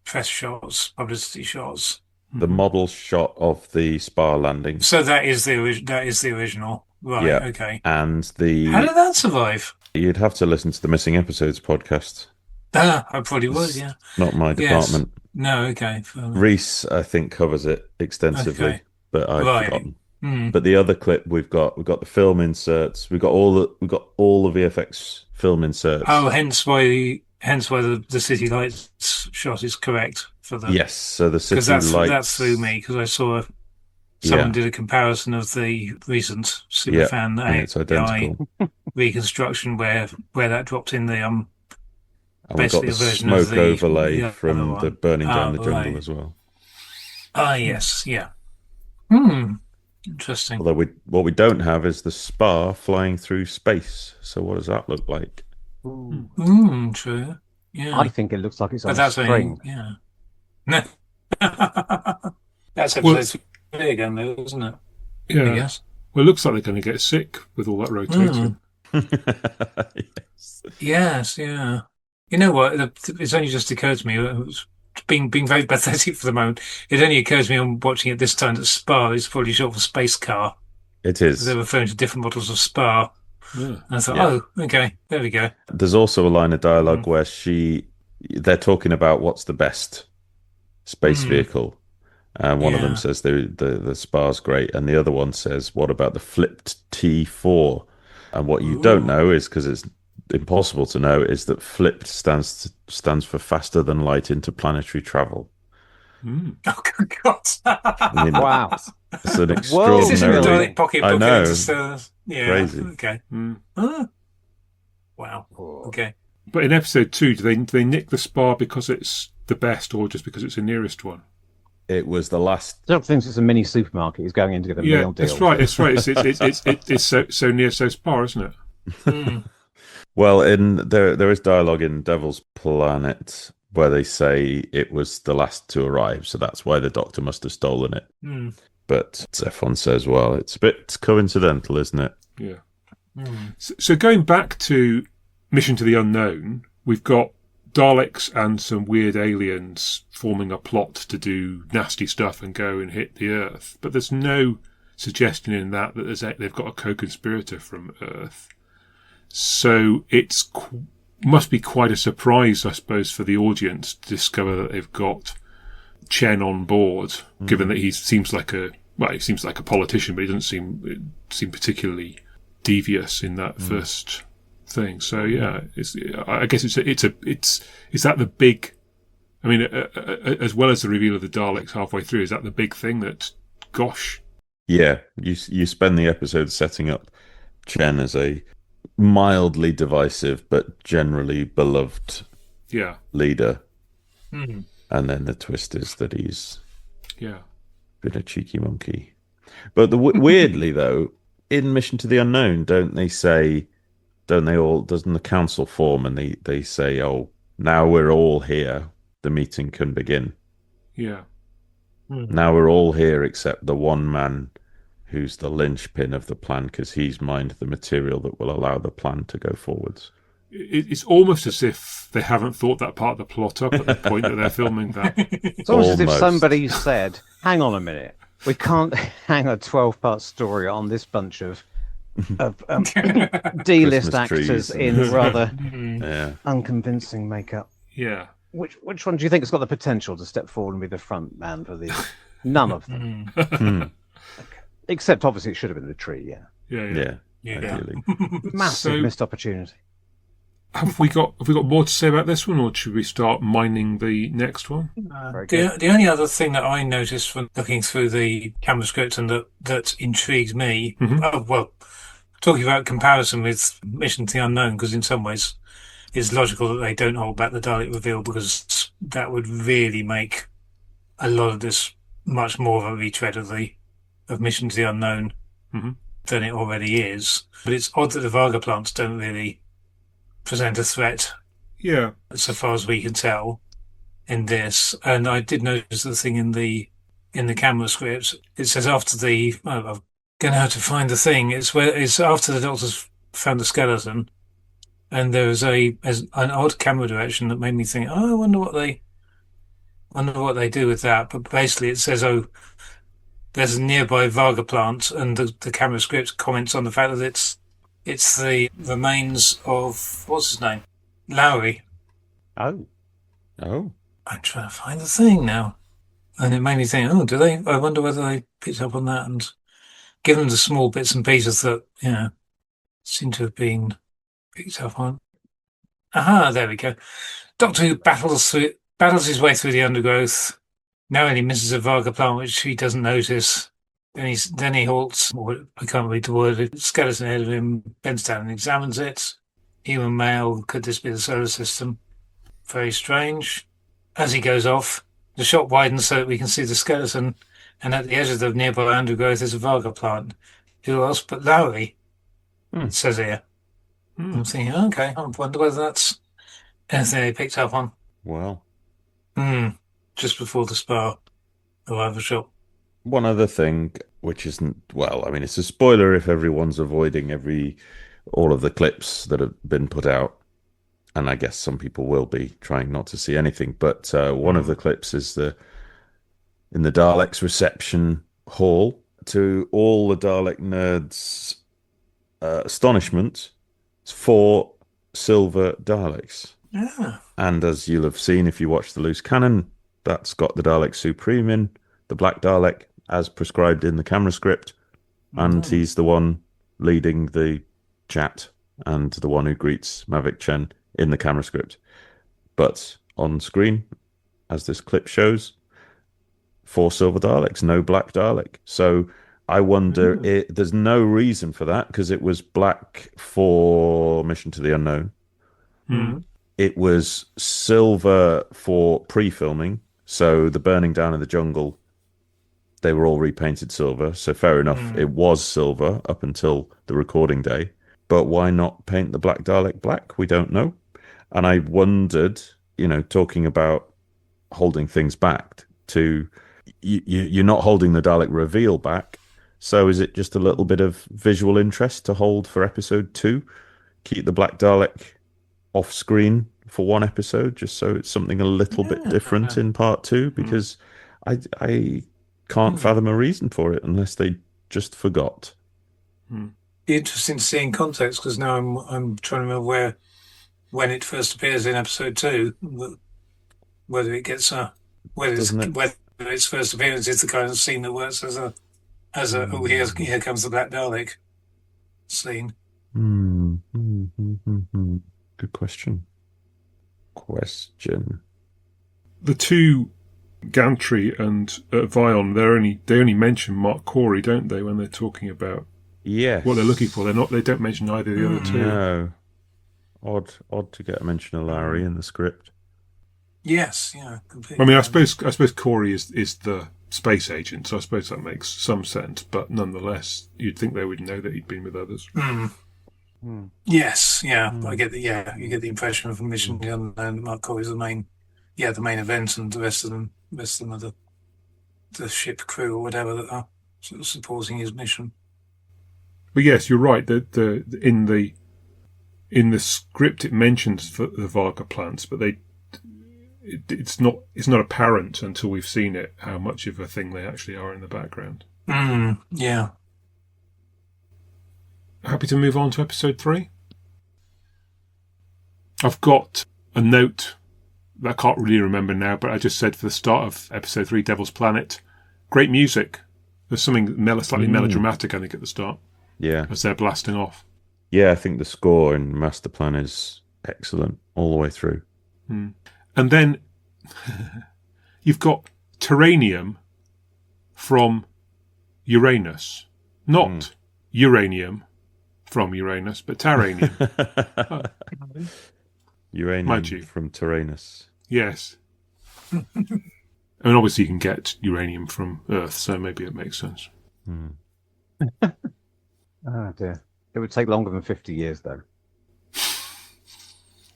press shots, publicity shots. The model shot of the Spar landing. So that is the original, right? Yeah. Okay. And how did that survive? You'd have to listen to the Missing Episodes podcast. I probably would. Yeah. Not my department. No. Okay. Reese, I think, covers it extensively, but I've forgotten. But the other clip we've got the film inserts. We've got all the VFX film inserts. Oh, hence why the city lights shot is correct for the. Yes, so the city lights. That threw me because I saw someone did a comparison of the recent Superfan it's identical reconstruction where that dropped in the And we got the smoke overlay from the burning down the jungle as well. Yes, yeah. Interesting. Although what we don't have is the Spar flying through space. So what does that look like? True. Yeah. I think it looks like it's on a string. No. That's episode 3 again, though, isn't it? Yeah. Yes. Well, it looks like they're going to get sick with all that rotating. Yes, yeah. You know what? It's only just occurred to me, being very pathetic for the moment, it only occurs to me on watching it this time that Spar is probably short for space car. It is. They're referring to different models of Spar. Yeah. And I thought, okay, there we go. There's also a line of dialogue where they're talking about what's the best space vehicle. And one of them says the Spar's great, and the other one says, what about the flipped T4? And what you don't know is, because it's impossible to know, is that flipped stands for faster than light interplanetary travel. Oh, good God. I mean, wow. It's an extraordinary... I know. Yeah. Crazy. Okay. Wow. Okay. But in episode 2, do they nick the spar because it's the best, or just because it's the nearest one? It was the last. Doc thinks it's a mini supermarket. He's going in to get a meal deal. That's right. It's right. It's so near so spar, isn't it? Well, there is dialogue in Devil's Planet where they say it was the last to arrive, so that's why the Doctor must have stolen it. But Zephon says, well, it's a bit coincidental, isn't it? Yeah. So going back to Mission to the Unknown, we've got Daleks and some weird aliens forming a plot to do nasty stuff and go and hit the Earth. But there's no suggestion in that they've got a co-conspirator from Earth. So it must be quite a surprise, I suppose, for the audience to discover that they've got Chen on board, given that he seems like a politician, but he doesn't seem particularly devious in that first thing. So yeah, I guess is that the big? I mean, as well as the reveal of the Daleks halfway through, is that the big thing that? Gosh. Yeah, you spend the episode setting up Chen as a mildly divisive but generally beloved leader, and then the twist is that he's been a cheeky monkey. But weirdly though, in Mission to the Unknown, doesn't the council form and they say, oh, now we're all here, the meeting can begin. Yeah. Now we're all here except the one man who's the linchpin of the plan, because he's mined the material that will allow the plan to go forwards. It's almost as if they haven't thought that part of the plot up at the point that they're filming that. It's almost as if somebody said, hang on a minute, we can't hang a 12-part story on this bunch of D-list actors in rather unconvincing makeup. Yeah. Which one do you think has got the potential to step forward and be the front man for these? None of them. Okay. Except obviously it should have been the tree, Yeah. Ideally. Massive missed opportunity. Have we got more to say about this one, or should we start mining the next one? The only other thing that I noticed when looking through the camera script and that intrigued me, talking about comparison with Mission to the Unknown, because in some ways it's logical that they don't hold back the Dalek reveal, because that would really make a lot of this much more of a retread of Mission to the Unknown than it already is. But it's odd that the Varga plants don't really present a threat, so far as we can tell, in this. And I did notice the thing in the camera script. It says after the I'm going to have to find the thing. It's after the Doctor's found the skeleton, and there was an odd camera direction that made me think, I wonder what they do with that. But basically, it says, there's a nearby Varga plant, and the camera script comments on the fact that it's the remains of, what's his name? Lowry. Oh. Oh. I'm trying to find the thing now. And it made me think, do they? I wonder whether they picked up on that and given the small bits and pieces that, seem to have been picked up on. Aha, there we go. Doctor Who battles his way through the undergrowth. Narrowly misses a Varga plant, which he doesn't notice. Then he halts, I can't read the word, skeleton ahead of him, bends down and examines it. Human male, could this be the solar system? Very strange. As he goes off, the shot widens so that we can see the skeleton, and at the edge of the nearby undergrowth is a Varga plant. Who else but Lowry? It says here. I'm thinking, okay, I wonder whether that's anything they picked up on. Well. Just before the Spar arrival shot. One other thing, which isn't, it's a spoiler if everyone's avoiding all of the clips that have been put out. And I guess some people will be trying not to see anything. But one of the clips is in the Daleks reception hall. To all the Dalek nerds' astonishment, it's 4 silver Daleks. Yeah. And as you'll have seen if you watch the loose cannon, that's got the Dalek Supreme in, the Black Dalek, as prescribed in the camera script. And he's the one leading the chat and the one who greets Mavic Chen in the camera script. But on screen, as this clip shows, 4 silver Daleks, no Black Dalek. So I wonder, there's no reason for that, because it was black for Mission to the Unknown. it was silver for pre-filming. So the burning down of the jungle, they were all repainted silver. So fair enough, it was silver up until the recording day. But why not paint the Black Dalek black? We don't know. And I wondered, talking about holding things back, you're not holding the Dalek reveal back. So is it just a little bit of visual interest to hold for episode 2? Keep the Black Dalek off screen for one episode, just so it's something a little bit different in part 2, because I can't fathom a reason for it unless they just forgot. Be interesting to see in context, because now I'm trying to remember when it first appears in episode 2, whether it gets whether its first appearance is the kind of scene that works as a oh, here comes the Black Dalek scene. Good question. The two, Gantry and Vion, they only mention Mark Corey, don't they, when they're talking about what they're looking for? They don't mention either of the other two. No. Odd to get a mention of Larry in the script. Yes, yeah, completely. I mean, I suppose Corey is the space agent, so I suppose that makes some sense. But nonetheless, you'd think they would know that he'd been with others. Yes, yeah. I get you get the impression from Mission and Mark Corey's the main event, and the rest of them are the ship crew or whatever that are sort of supporting his mission. But yes, you're right. In the script it mentions the Varga plants, but it's not apparent until we've seen it how much of a thing they actually are in the background. Yeah. Happy to move on to episode 3? I've got a note that I can't really remember now, but I just said for the start of episode 3, Devil's Planet, great music. There's something slightly melodramatic, I think, at the start. Yeah. As they're blasting off. Yeah, I think the score in Masterplan is excellent all the way through. And then you've got Terranium from Uranus. Not uranium from Uranus, but Terranium. Uranium from Tyrannus. Yes. I mean, obviously you can get uranium from Earth, so maybe it makes sense. Oh dear. It would take longer than 50 years, though.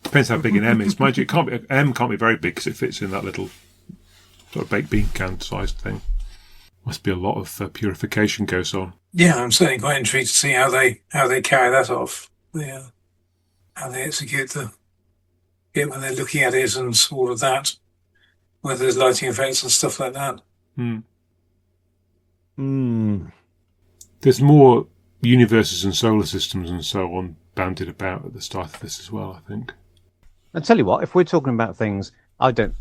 Depends how big an M is. Mind you, M can't be very big because it fits in that little sort of baked bean can sized thing. Must be a lot of purification goes on. Yeah, I'm certainly quite intrigued to see how they carry that off. How they execute it when they're looking at it and all of that. Whether there's lighting effects and stuff like that. There's more universes and solar systems and so on banded about at the start of this as well, I think. I tell you what, if we're talking about things, I didn't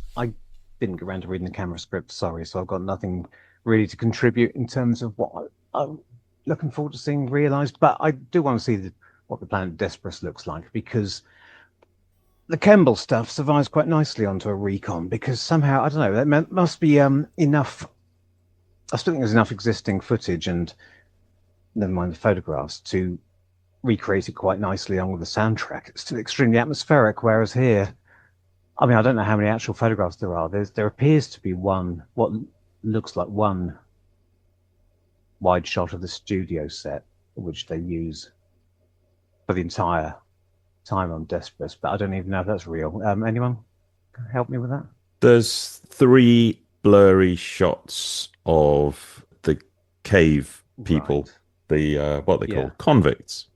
get around to reading the camera script, sorry, so I've got nothing really to contribute in terms of what I'm looking forward to seeing realised, but I do want to see what the planet Desperus looks like, because the Kemble stuff survives quite nicely onto a recon, because somehow, I don't know, there must be enough, I still think there's enough existing footage, and never mind the photographs, to recreate it quite nicely along with the soundtrack. It's still extremely atmospheric, whereas here, I mean, I don't know how many actual photographs there are. There appears to be what looks like one wide shot of the studio set, which they use for the entire time on Desperus, but I don't even know if that's real. Anyone can help me with that? There's 3 blurry shots of the cave people, Right. The what they call convicts.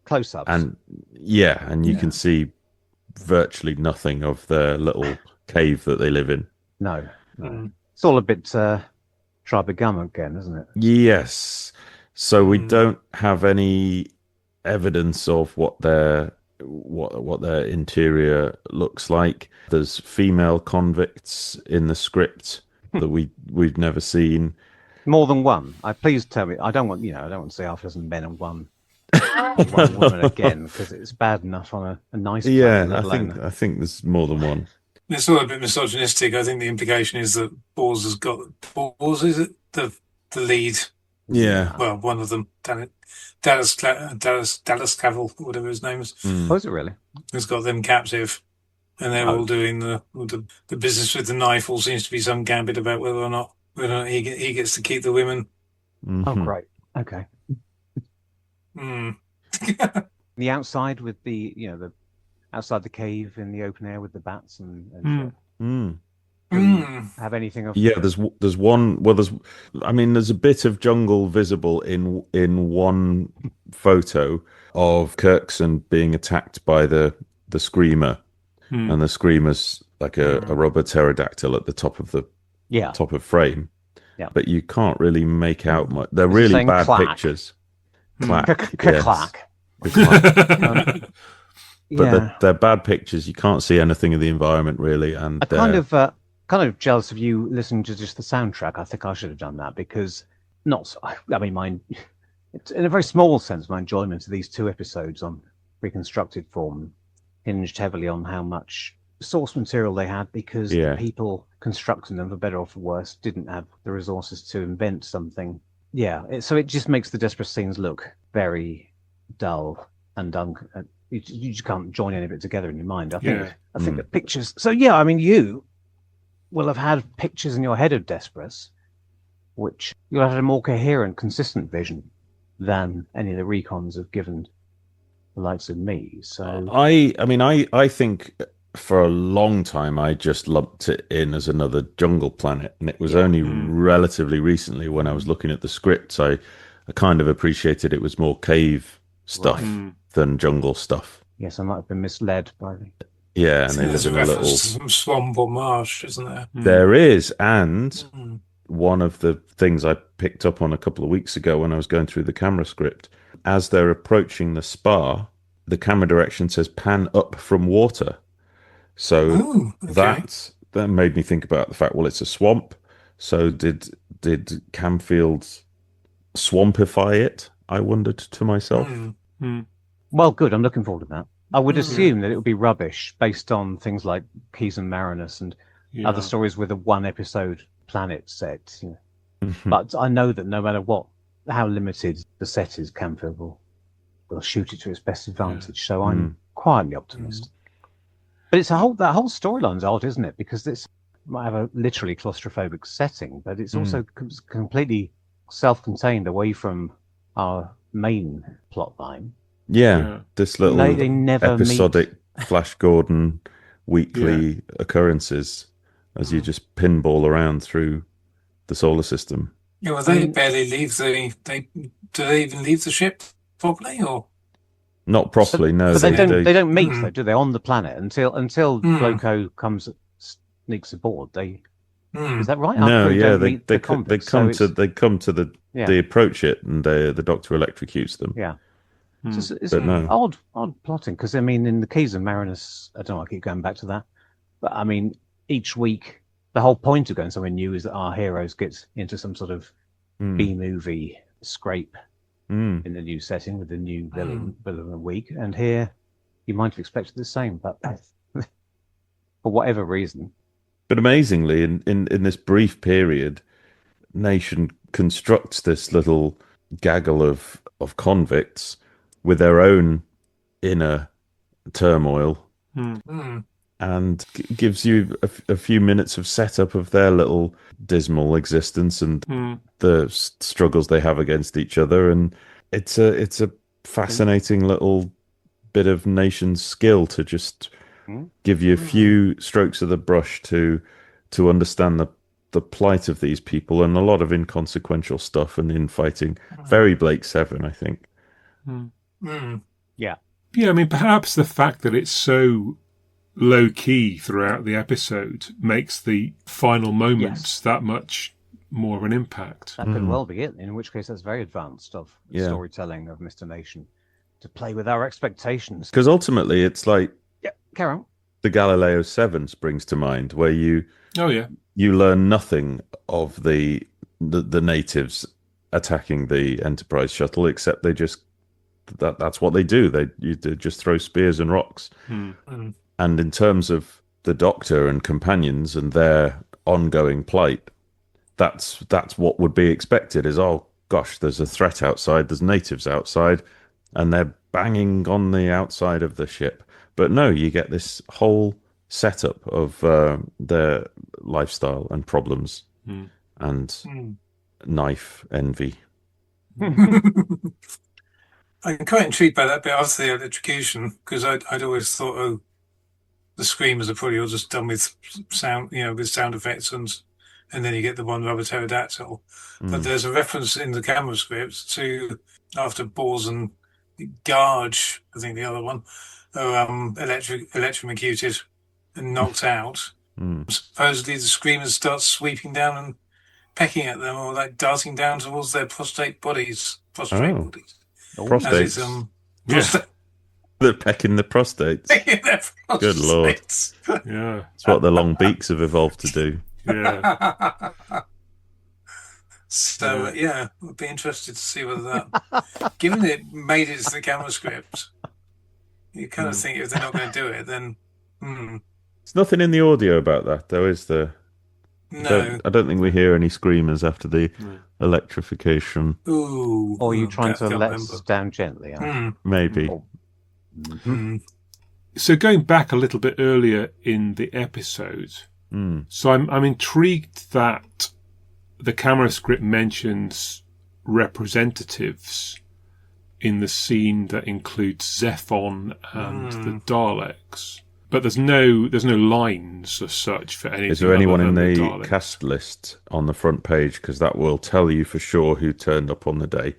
Close-ups. And you can see virtually nothing of the little cave that they live in. No. It's all a bit Tribegum again, isn't it? Yes. So we don't have any evidence of what their interior looks like. There's female convicts in the script that we've never seen. More than one. Please tell me. I don't want to see half a dozen men and one woman again, because it's bad enough on a nice planet, let alone I think there's more than one. It's all a bit misogynistic. I think the implication is that Bors is it the lead Yeah. Well, one of them, Dallas Cavill, whatever his name is, Oh, is it really? has got them captive, and they're all doing the business with the knife. All seems to be some gambit about whether or not he gets to keep the women. Oh, great. Okay. The outside with the outside the cave in the open air with the bats and shit. Have anything of Yeah, there's one. Well, there's a bit of jungle visible in one photo of Kirkson being attacked by the screamer, and the screamer's like a rubber pterodactyl at the top of the top of frame. Yeah, but you can't really make out much. They're really bad clack. pictures. Clack, clack. But they're bad pictures. You can't see anything of the environment really, and kind of jealous of you listening to just the soundtrack. I think I should have done that because it's in a very small sense, my enjoyment of these 2 episodes on reconstructed form hinged heavily on how much source material they had because the people constructing them, for better or for worse, didn't have the resources to invent something. Yeah, so it just makes the desperate scenes look very dull and you just can't join any of it together in your mind. I think the pictures. So yeah, I mean, you will have had pictures in your head of Desperate, which you'll have had a more coherent, consistent vision than any of the recons have given the likes of me. So I think for a long time I just lumped it in as another jungle planet, and it was only relatively recently when I was looking at the scripts I kind of appreciated it was more cave stuff than jungle stuff. Yes, I might have been misled by the... Yeah, and they live There's a in a reference little to some swamp or marsh, isn't there? There is, and one of the things I picked up on a couple of weeks ago when I was going through the camera script, as they're approaching the spa, the camera direction says pan up from water. So that made me think about the fact, well, it's a swamp. So did Camfield swampify it? I wondered to myself. Well, good. I'm looking forward to that. I would assume that it would be rubbish based on things like Keys and Marinus and other stories with a 1-episode planet set. You know. But I know that no matter how limited the set is, Camfield will shoot it to its best advantage. So I'm quietly optimistic. But it's that whole storyline's odd, isn't it? Because this might have a literally claustrophobic setting, but it's also completely self-contained away from our main plot line. Yeah, this little they never episodic Flash Gordon weekly occurrences as you just pinball around through the solar system. Yeah, well, they barely leave do they even leave the ship properly, or not properly? No, but they don't meet though, do they? On the planet until Bloco sneaks aboard. Is that right? No, they come to they approach it, and the Doctor electrocutes them. Yeah. It's odd plotting, because I mean, in the Keys of Marinus, I don't know, I keep going back to that, but I mean, each week, the whole point of going somewhere new is that our heroes get into some sort of B-movie scrape in the new setting with the new villain of the week, and here you might have expected the same, but for whatever reason. But amazingly, in this brief period, Nation constructs this little gaggle of convicts with their own inner turmoil and gives you a few minutes of setup of their little dismal existence and the struggles they have against each other. And it's a fascinating little bit of Nation's skill to just give you a few strokes of the brush to understand the plight of these people, and a lot of inconsequential stuff and infighting. Very Blake Seven, I think. Yeah. Yeah, I mean, perhaps the fact that it's so low key throughout the episode makes the final moments that much more of an impact. That could well be it, in which case that's very advanced of storytelling of Mr. Nation to play with our expectations. Because ultimately it's like carry on. The Galileo 7 springs to mind, where you learn nothing of the natives attacking the Enterprise shuttle, except they just that's what they do. They just throw spears and rocks. And in terms of the Doctor and companions and their ongoing plight, that's what would be expected. Is, oh gosh, there's a threat outside, there's natives outside, and they're banging on the outside of the ship. But no, you get this whole setup of their lifestyle and problems and knife envy. I'm quite intrigued by that bit after the electrocution, because I'd always thought, oh, the screamers are probably all just done with sound, with sound effects, and then you get the one rubber pterodactyl. But there's a reference in the camera script to after Balls and Garge, I think the other one, are electrocuted and knocked out. Supposedly the screamers start sweeping down and pecking at them, or like darting down towards their prostrate bodies. Prostrates. Yeah. They're pecking the prostates. Good Lord. Yeah. It's what the long beaks have evolved to do. Yeah. So, I'd be interested to see whether that, given it made it to the camera script, you kind of think if they're not going to do it, then... There's nothing in the audio about that, though, is there? No. I don't think we hear any screamers after the electrification. Ooh. Or are you trying to can't let remember. us down gently? Maybe. So going back a little bit earlier in the episode, so I'm intrigued that the camera script mentions representatives in the scene that includes Zephon and the Daleks, but there's no lines as such for anything. Is there anyone in other the than Daleks. cast list on the front page? Because that will tell you for sure who turned up on the day.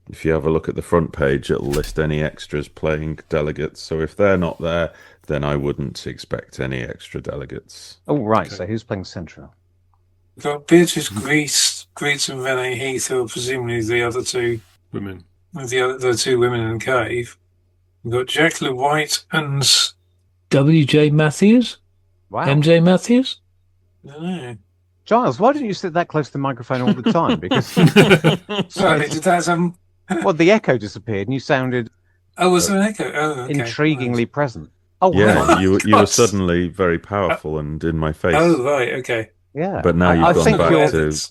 If you have a look at the front page, it'll list any extras playing delegates. So if they're not there, then I wouldn't expect any extra delegates. Oh, right. Okay. So who's playing Central? We've got Beatrice Greets and Renee Heath, who are presumably the other two women. The two women in the cave. We've got Jacqueline White and W.J. Matthews? Wow. M.J. Matthews? I don't know. Giles, why didn't you sit that close to the microphone all the time? Because sorry, did that have well, the echo disappeared and you sounded was there an echo? Oh, okay. Intriguingly present. Oh, yeah, wow. you were suddenly very powerful and in my face. Oh, right, okay. Yeah. But now you've gone back to to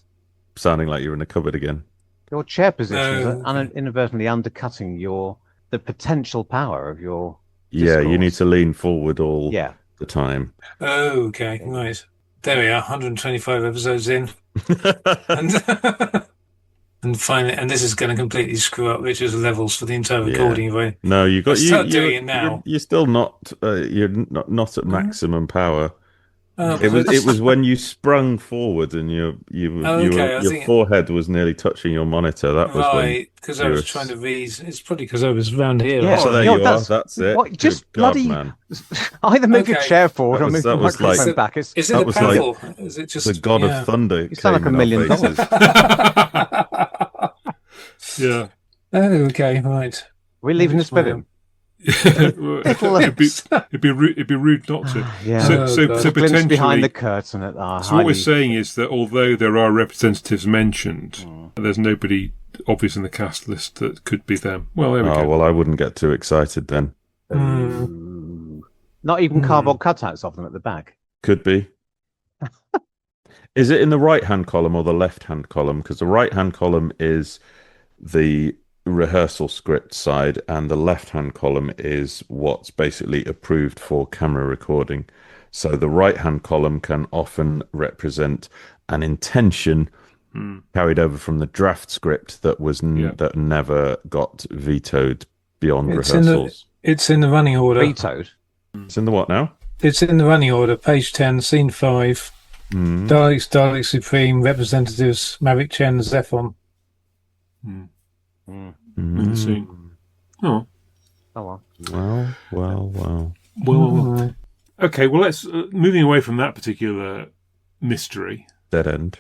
sounding like you're in a cupboard again. Your chair positions are inadvertently undercutting the potential power of your discourse. You need to lean forward all the time. Oh, okay, right. There we are, 125 episodes in. And finally, and this is going to completely screw up Richard's levels for the entire recording. Right? No, you got start doing it now. You're still not. You're not at maximum power. Oh, it was when you sprung forward and your forehead was nearly touching your monitor. That was right, because I was trying to read. It's probably because I was around here. Yeah, so there you are. That's it. What, just God, bloody man. Either move your chair forward or move the was microphone like, back. Is it a pedal? Is it just the god of thunder? You sound like $1 million. Yeah. Oh, okay, right. We're leaving this bit in. It'd be rude not to. Yeah. So potentially behind the curtain. So what we're saying is that although there are representatives mentioned, there's nobody obvious in the cast list that could be them. Well, there we go. Well, I wouldn't get too excited then. Not even cardboard cutouts of them at the back. Could be. Is it in the right-hand column or the left-hand column? Because the right-hand column is the rehearsal script side, and the left-hand column is what's basically approved for camera recording. So the right-hand column can often represent an intention carried over from the draft script that was that never got vetoed beyond rehearsals. It's in the running order. Vetoed? It's in the what now? It's in the running order. Page 10, scene 5. Daleks Supreme, representatives Mavic Chen, Zephon. Oh. Oh Well. Well. Okay, well, let's moving away from that particular mystery. Dead end.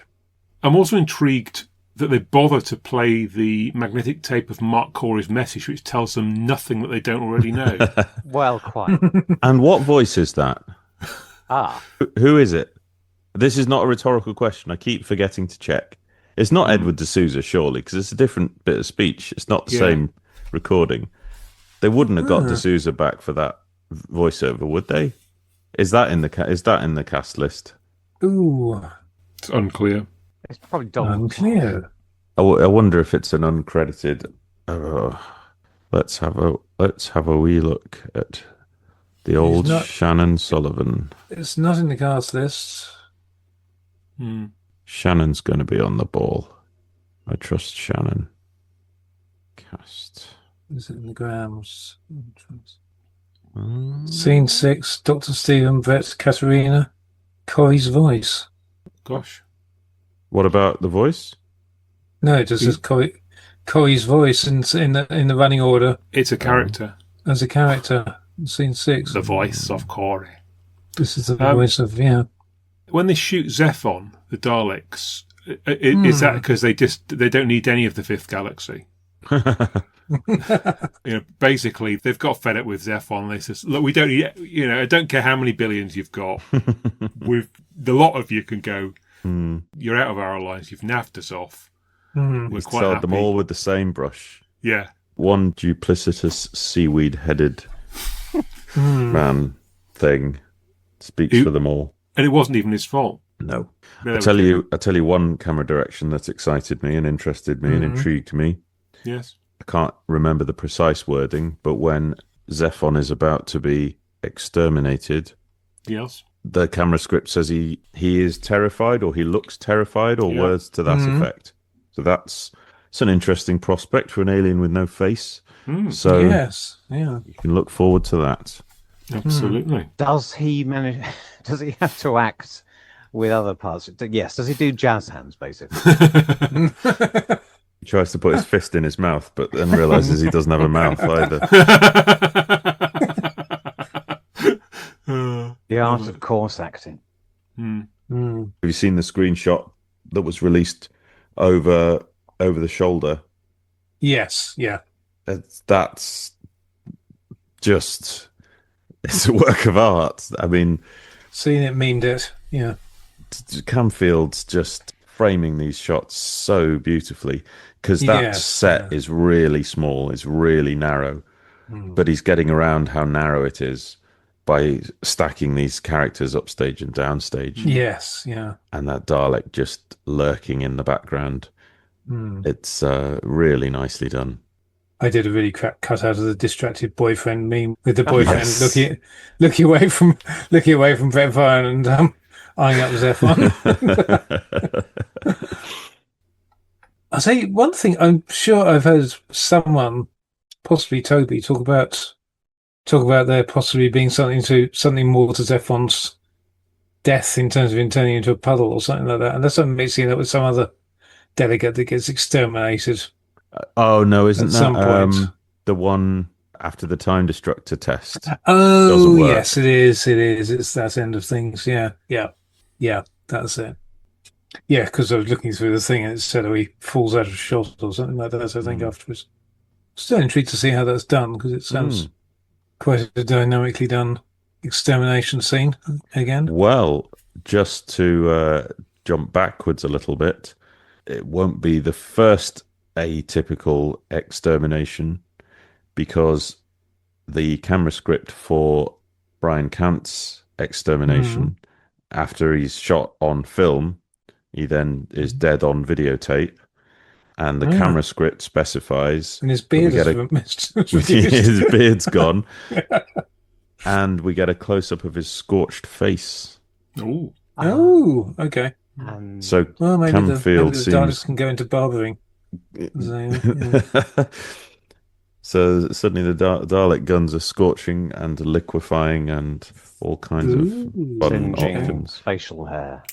I'm also intrigued that they bother to play the magnetic tape of Mark Corey's message, which tells them nothing that they don't already know. Well, quite. And what voice is that? Who is it? This is not a rhetorical question. I keep forgetting to check. It's not Edward D'Souza, surely, because it's a different bit of speech. It's not the same recording. They wouldn't have got D'Souza back for that voiceover, would they? Is that in the cast list? Ooh, It's unclear. It's probably Donald. Unclear. I wonder if it's an uncredited. Let's have a wee look at the old not- Shannon Sullivan. It's not in the cast list. Shannon's going to be on the ball. I trust Shannon. Cast. Is it in the grams? Scene 6, Dr. Stephen Vett, Katerina, Corey's voice. Gosh. What about the voice? No, it just says Corey's voice in the running order It's a character. as a character. Scene 6. The voice of Corey. This is the voice of, yeah. When they shoot Zephon, the Daleks, is that because they don't need any of the Fifth Galaxy? Basically, they've got fed up with Zephon. They says, "Look, we don't need. I don't care how many billions you've got. The lot of you can go. You're out of our alliance. You've naffed us off. We're quite happy." them all with the same brush. Yeah. One duplicitous seaweed-headed man thing speaks for them all. And it wasn't even his fault. No. I tell you one camera direction that excited me and interested me and intrigued me. Yes. I can't remember the precise wording, but when Zephon is about to be exterminated, Yes. the camera script says he is terrified, or he looks terrified, or words to that effect. So it's an interesting prospect for an alien with no face. So Yes, yeah. you can look forward to that. Absolutely. Does he manage? Does he have to act with other parts? Yes. Does he do jazz hands, basically? He tries to put his fist in his mouth, but then realizes he doesn't have a mouth either. The art of course acting. Have you seen the screenshot that was released over the shoulder? Yes, yeah. That's just, it's a work of art. I mean, Seen it, memed it, yeah. Camfield's just framing these shots so beautifully, because that set is really small, it's really narrow, but he's getting around how narrow it is by stacking these characters upstage and downstage. Yes, yeah. And that Dalek just lurking in the background. It's really nicely done. I did a really crap cut out of the distracted boyfriend meme with the boyfriend looking away from Brett Vine and eyeing up Zephon. I'll say one thing. I'm sure I've heard someone, possibly Toby, talk about there possibly being something more to Zephon's death in terms of him turning into a puddle or something like that. And that's something mixing that with some other delegate that gets exterminated. Oh no, isn't at some that point. the one after the time destructor test? Oh yes, it is. It's that end of things. Yeah, that's it. Yeah, because I was looking through the thing and it said he falls out of shot or something like that. I think afterwards. Still intrigued to see how that's done, because it sounds quite a dynamically done extermination scene again. Well, just to jump backwards a little bit, it won't be the first atypical extermination, because the camera script for Brian Cant's extermination, after he's shot on film, he then is dead on videotape, and the camera script specifies, and his beard is his beard's gone, and we get a close-up of his scorched face. Oh, okay. So well, maybe Camfield the Daleks can go into barbering. So suddenly the Dalek guns are scorching and liquefying and all kinds of fun options. Facial hair.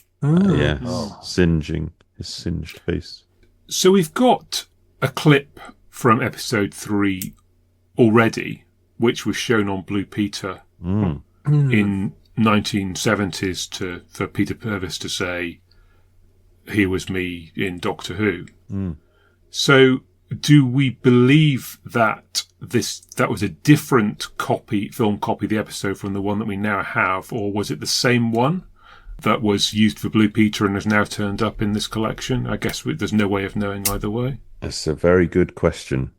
Singeing his singed face. So we've got a clip from episode 3 already, which was shown on Blue Peter in 1970s for Peter Purvis to say, "Here was me in Doctor Who." So do we believe that that was a different film copy of the episode from the one that we now have, or was it the same one that was used for Blue Peter and has now turned up in this collection? I guess there's no way of knowing either way. That's a very good question,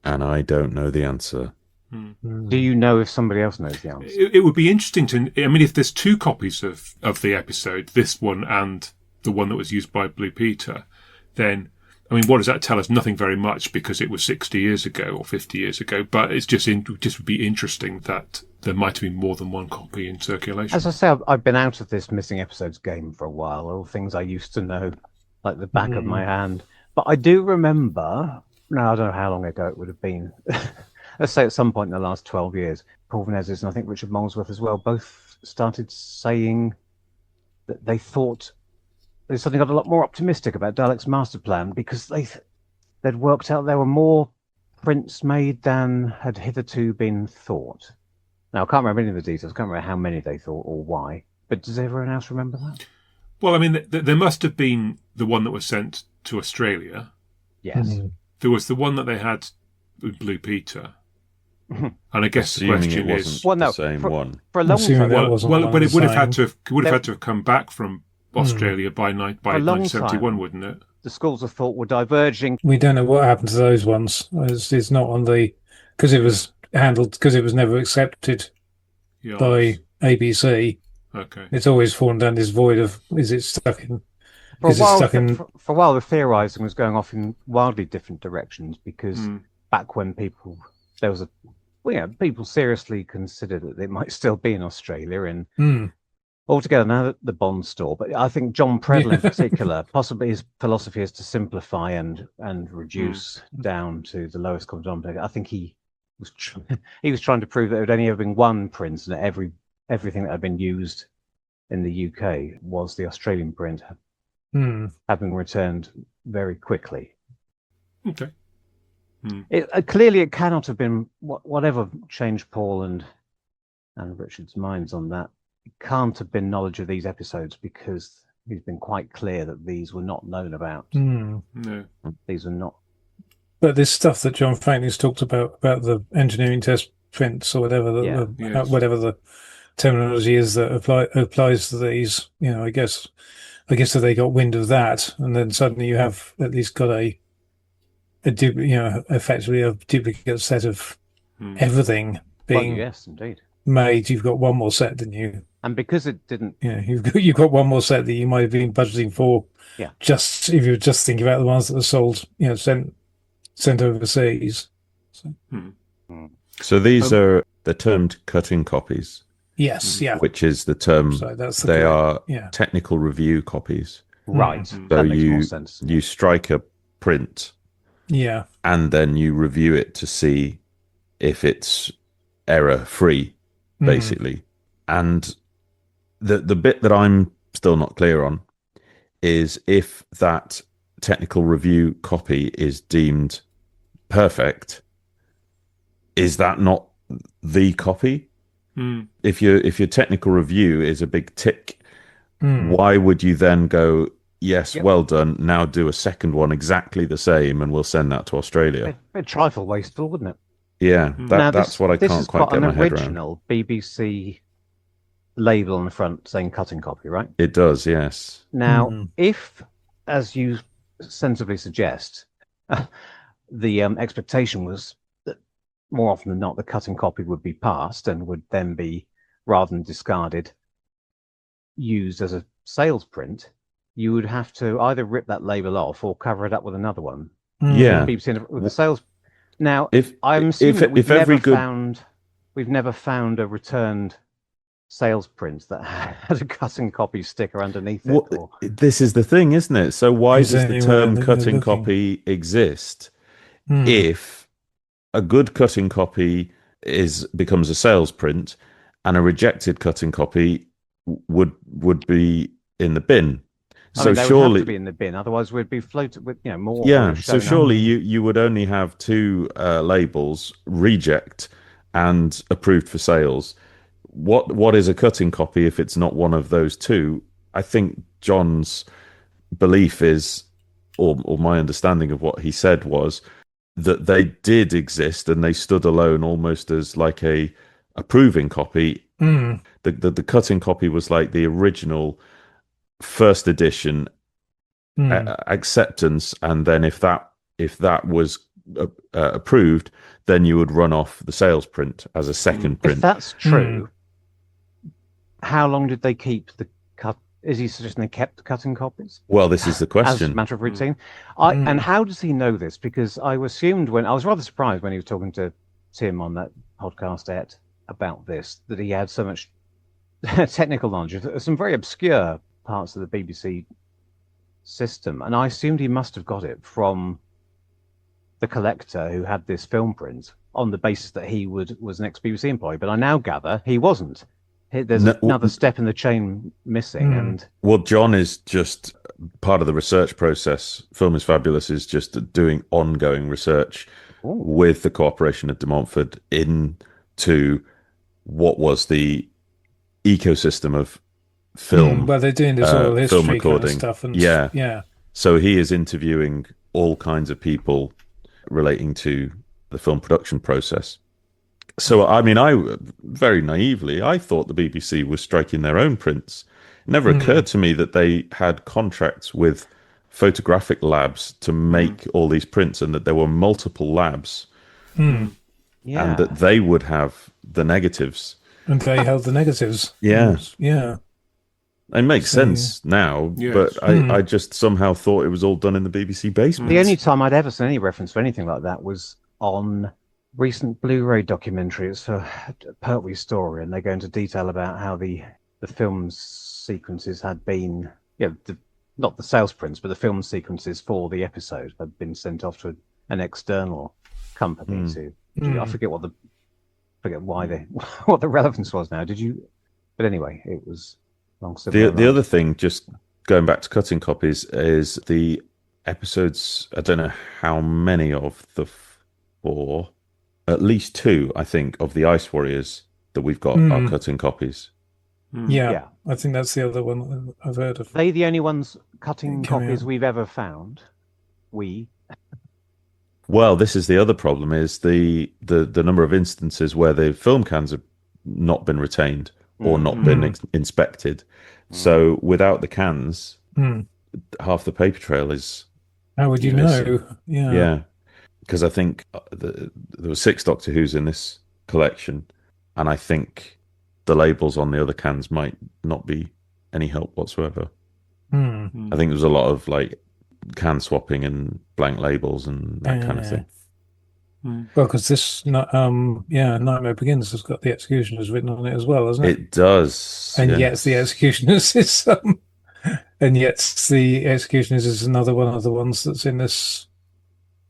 and I don't know the answer. Do you know if somebody else knows the answer? It would be interesting to... I mean, if there's 2 copies of the episode, this one and the one that was used by Blue Peter, then I mean, what does that tell us? Nothing very much, because it was 60 years ago or 50 years ago. But it's just would be interesting that there might have been more than one copy in circulation. As I say, I've been out of this missing episodes game for a while. All things I used to know, like the back of my hand. But I do remember. No, I don't know how long ago it would have been. Let's say at some point in the last 12 years, Paul Venezis and I think Richard Molesworth as well both started saying that they thought they suddenly got a lot more optimistic about Daleks Masterplan because they'd worked out there were more prints made than had hitherto been thought. Now, I can't remember any of the details. I can't remember how many they thought or why. But does everyone else remember that? Well, I mean, there must have been the one that was sent to Australia. Yes. There was the one that they had with Blue Peter. And I guess Assuming the question it wasn't is, the same one. For a long time. But it would have had to have come back from Australia by 1971, wouldn't it? The schools of thought were diverging. We don't know what happened to those ones. It's not on the because it was handled because it was never accepted by ABC. Okay, it's always fallen down this void of is it stuck in? For a while, the theorising was going off in wildly different directions because back when people seriously considered that it might still be in Australia and altogether now the Bond store. But I think John Predle in particular, possibly his philosophy is to simplify and reduce down to the lowest common denominator. I think he was trying to prove that there had only ever been one print and that everything that had been used in the UK was the Australian print having returned very quickly. Okay. Clearly, it cannot have been whatever changed Paul and Richard's minds on that. It can't have been knowledge of these episodes because he's been quite clear that these were not known about. No, these are not. But this stuff that John Franklin's talked about the engineering test prints or whatever, whatever the terminology is that applies to these, I guess if they got wind of that, and then suddenly you have at least got effectively a duplicate set of everything being yes, indeed. made. You've got one more set than you, and because it didn't, you've got one more set that you might have been budgeting for. Yeah, just if you're just thinking about the ones that are sold, sent overseas. So these are they're termed cutting copies. Yes, yeah. Which is the term. So that's they are technical review copies. Right. So that makes more sense. you strike a print. Yeah. And then you review it to see if it's error free, basically. And the bit that I'm still not clear on is if that technical review copy is deemed perfect, is that not the copy? If your technical review is a big tick, why would you then go, yes, well done, now do a second one exactly the same and we'll send that to Australia? A trifle wasteful, wouldn't it? Yeah, that's what I can't quite get my head around. This is an original BBC label on the front saying cutting copy, right? It does, yes. Now, if, as you sensibly suggest, the expectation was that more often than not the cutting copy would be passed and would then be, rather than discarded, used as a sales print, you would have to either rip that label off or cover it up with another one. Yeah. With the sales. Now, if I'm assuming that we've never found a returned sales print that had a cutting copy sticker underneath it. This is the thing, isn't it? So why does the term cutting copy exist if a good cutting copy becomes a sales print and a rejected cutting copy would be in the bin? So they surely would have to be in the bin, otherwise we'd be floated with more. Yeah, so surely you would only have two labels: reject and approved for sales. What is a cutting copy if it's not one of those two? I think John's belief is, or my understanding of what he said was that they did exist and they stood alone almost as like a approving copy. The cutting copy was like the original first edition acceptance, and then if that was approved, then you would run off the sales print as a second print. If that's true, how long did they keep the Is he suggesting they kept cutting copies? Well, this is the As a question. matter of routine. And how does he know this? Because I assumed I was rather surprised when he was talking to Tim on that podcast about this, that he had so much technical knowledge of some very obscure parts of the BBC system. And I assumed he must have got it from the collector who had this film print on the basis that he was an ex-BBC employee. But I now gather he wasn't. There's another step in the chain missing. And well, John is just part of the research process. Film is Fabulous is just doing ongoing research with the cooperation of De Montfort into what was the ecosystem of film. Well, they're doing this oral history film recording kind of stuff. And, yeah. So he is interviewing all kinds of people relating to the film production process. So, I mean, I very naively, I thought the BBC was striking their own prints. It never occurred to me that they had contracts with photographic labs to make all these prints, and that there were multiple labs, and that they would have the negatives. And they held the negatives. Yeah. It makes sense now, but I just somehow thought it was all done in the BBC basement. The only time I'd ever seen any reference to anything like that was on recent Blu-ray documentary. It's for Pertwee Story, and they go into detail about how the film sequences had been, not the sales prints, but the film sequences for the episode had been sent off to an external company to. I forget what the relevance was now. Did you? But anyway, it was long. The other thing, just going back to cutting copies, is the episodes. I don't know how many of the 4. At least 2, I think, of the Ice Warriors that we've got are cutting copies. Yeah, I think that's the other one I've heard of. Are they the only ones cutting copies we've ever found? Well, this is the other problem: is the number of instances where the film cans have not been retained or not been inspected. So without the cans, half the paper trail is. How would you know? Yeah. Because I think there were 6 Doctor Who's in this collection, and I think the labels on the other cans might not be any help whatsoever. I think there was a lot of like can swapping and blank labels and that kind of thing. Well, because this, Nightmare Begins has got the Executioners written on it as well, hasn't it? It does, and yet the Executioners is and yet the Executioners is another one of the ones that's in this.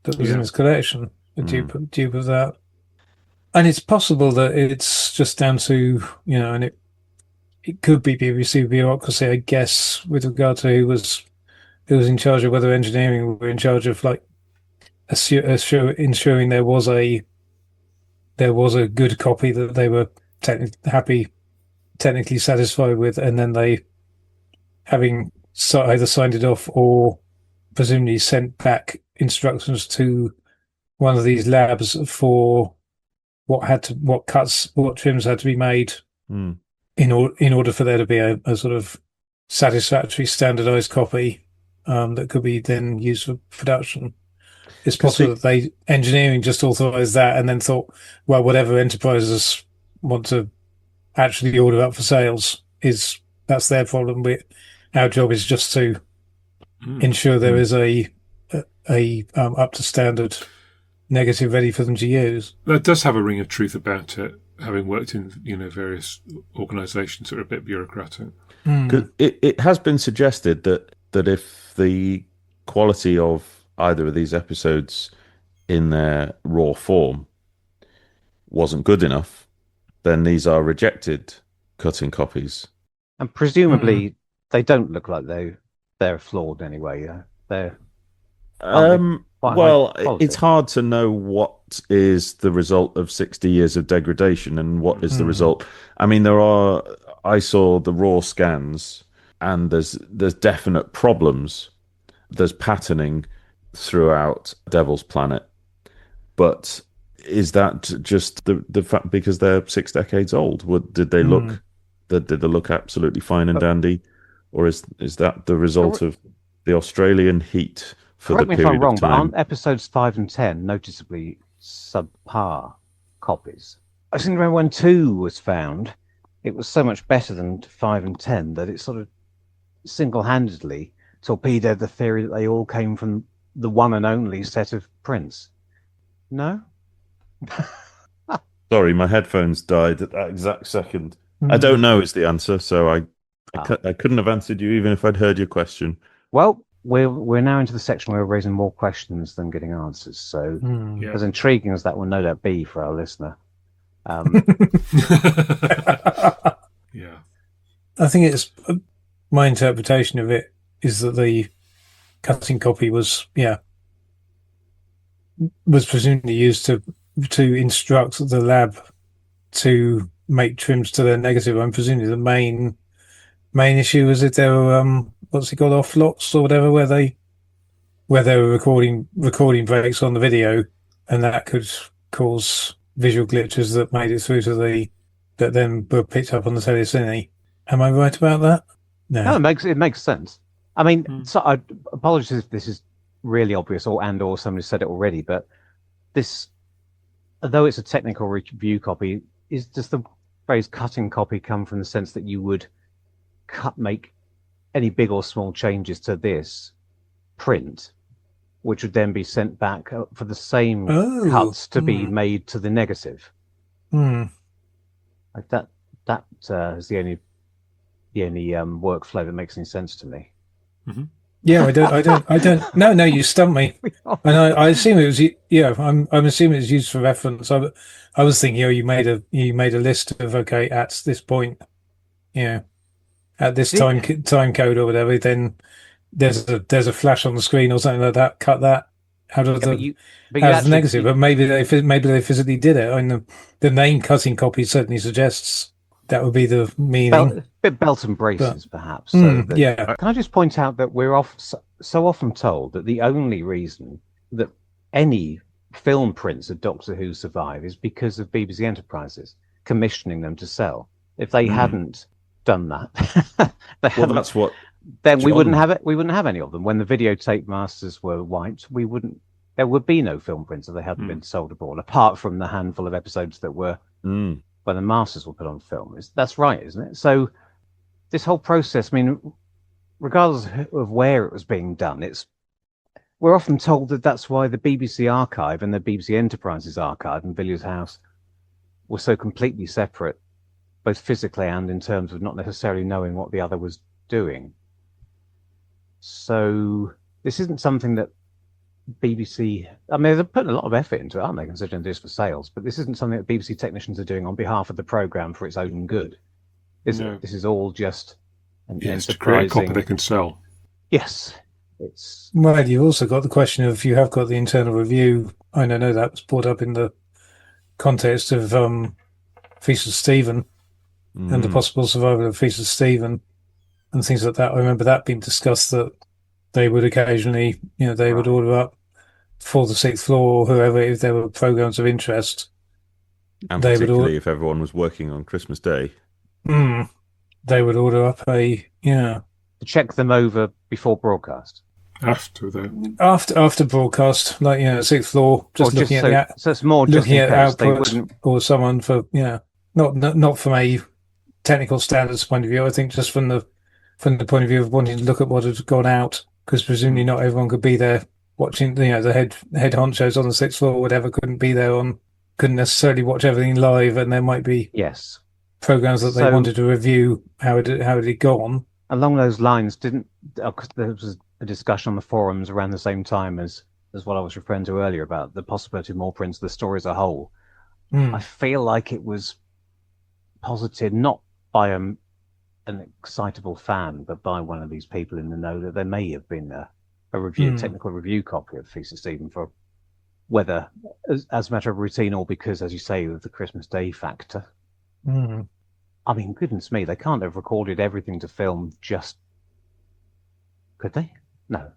That was in his collection, a dupe of that. And it's possible that it's just down to, and it could be BBC bureaucracy, I guess, with regard to who was in charge of whether engineering were in charge of like ensuring there was a good copy that they were technically satisfied with, and then they, having either signed it off or presumably sent back instructions to one of these labs for what trims had to be made in order for there to be a sort of satisfactory standardized copy that could be then used for production. It's possible that engineering just authorized that and then thought, well, whatever enterprises want to actually order up for sales that's their problem. Our job is just to ensure there is a up to standard negative ready for them to use. That does have a ring of truth about it, having worked in various organisations that are a bit bureaucratic. It has been suggested that if the quality of either of these episodes in their raw form wasn't good enough, then these are rejected cutting copies. And presumably they don't look like they're flawed anyway. They're well, it's hard to know what is the result of 60 years of degradation and what is the result. I mean, I saw the raw scans, and there's definite problems. There's patterning throughout Devil's Planet, but is that just the fact because they're 6 decades old? Did they look? Did they look absolutely fine and dandy, or is that the result of the Australian heat? Correct me if I'm wrong, but aren't episodes 5 and 10 noticeably subpar copies? I seem to remember when 2 was found, it was so much better than 5 and 10 that it sort of single-handedly torpedoed the theory that they all came from the one and only set of prints. No? Sorry, my headphones died at that exact second. I don't know is the answer, so I couldn't have answered you even if I'd heard your question. Well, we're now into the section where we're raising more questions than getting answers. So as intriguing as that will no doubt be for our listener. Yeah. I think it's my interpretation of it is that the cutting copy was presumably used to instruct the lab to make trims to their negative. I'm presuming the main issue was that there were what's it called, off lots or whatever, where they were recording breaks on the video, and that could cause visual glitches that made it through to that then were picked up on the telecine. Am I right about that? No, it makes sense. I mean, so I apologize if this is really obvious or somebody said it already, but this, although it's a technical review copy, does the phrase cutting copy come from the sense that you would make any big or small changes to this print, which would then be sent back for the same cuts to be made to the negative? Like that is the only workflow that makes any sense to me. Mm-hmm. Yeah, I don't. No, you stumped me. And I assume it was. Yeah, I'm assuming it's used for reference. I was thinking, you made a list of at this point, at this time code or whatever. Then there's a flash on the screen or something like that. Cut that out of the negative. But maybe they physically did it. I mean, the name cutting copy certainly suggests that would be the meaning. Belt and braces, perhaps. Yeah. Can I just point out that we're so often told that the only reason that any film prints of Doctor Who survive is because of BBC Enterprises commissioning them to sell. If they hadn't done that, that's what. Then we wouldn't have it. We wouldn't have any of them. When the videotape masters were wiped, there would be no film prints if they hadn't been sold abroad, apart from the handful of episodes that were when the masters were put on film. That's right, isn't it? So this whole process, I mean, regardless of where it was being done, we're often told that that's why the BBC archive and the BBC Enterprises archive and Villiers House were so completely separate, both physically and in terms of not necessarily knowing what the other was doing. So this isn't something that BBC, I mean, they're putting a lot of effort into it, aren't they, considering this for sales? But this isn't something that BBC technicians are doing on behalf of the programme for its own good. This is all just to create a copy they can sell. Yes. Well, you've also got the question of, you have got the internal review. I know that was brought up in the context of Feast of Stephen and the possible survival of Feast of Stephen and things like that. I remember that being discussed, that they would occasionally, they would order up for the sixth floor or whoever, if there were programs of interest. And particularly if everyone was working on Christmas Day. They would order up to check them over before broadcast. After broadcast, like sixth floor, looking at so it's more looking at output or someone for not from a technical standards point of view. I think just from the point of view of wanting to look at what had gone out, because presumably not everyone could be there watching. The head honchos on the sixth floor or whatever couldn't necessarily watch everything live, and there might be programs that they wanted to review how it had gone. Along those lines, there was a discussion on the forums around the same time as what I was referring to earlier about the possibility of more prints of the story as a whole. I feel like it was posited not by an excitable fan, but by one of these people in the know, that there may have been a technical review copy of Feast of Stephen, for whether as a matter of routine or because, as you say, of the Christmas Day factor. I mean, goodness me, they can't have recorded everything to film just... Could they? No.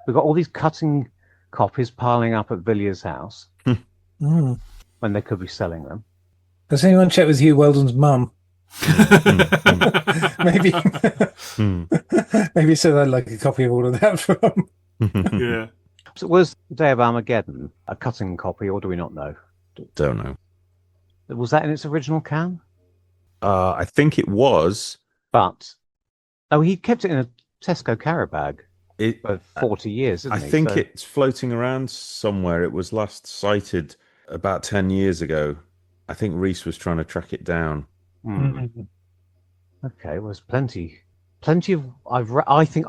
We've got all these cutting copies piling up at Villiers' house when they could be selling them. Has anyone checked with Hugh Weldon's mum? Maybe so I'd like a copy of all of that from. Yeah. So was Day of Armageddon a cutting copy, or do we not know? Don't know. Was that in its original can? I think it was. But Oh, he kept it in a Tesco carrot bag for 40 years, isn't he? I think it's floating around somewhere. It was last sighted about 10 years ago. I think Reese was trying to track it down. Okay, well, there's plenty of. I think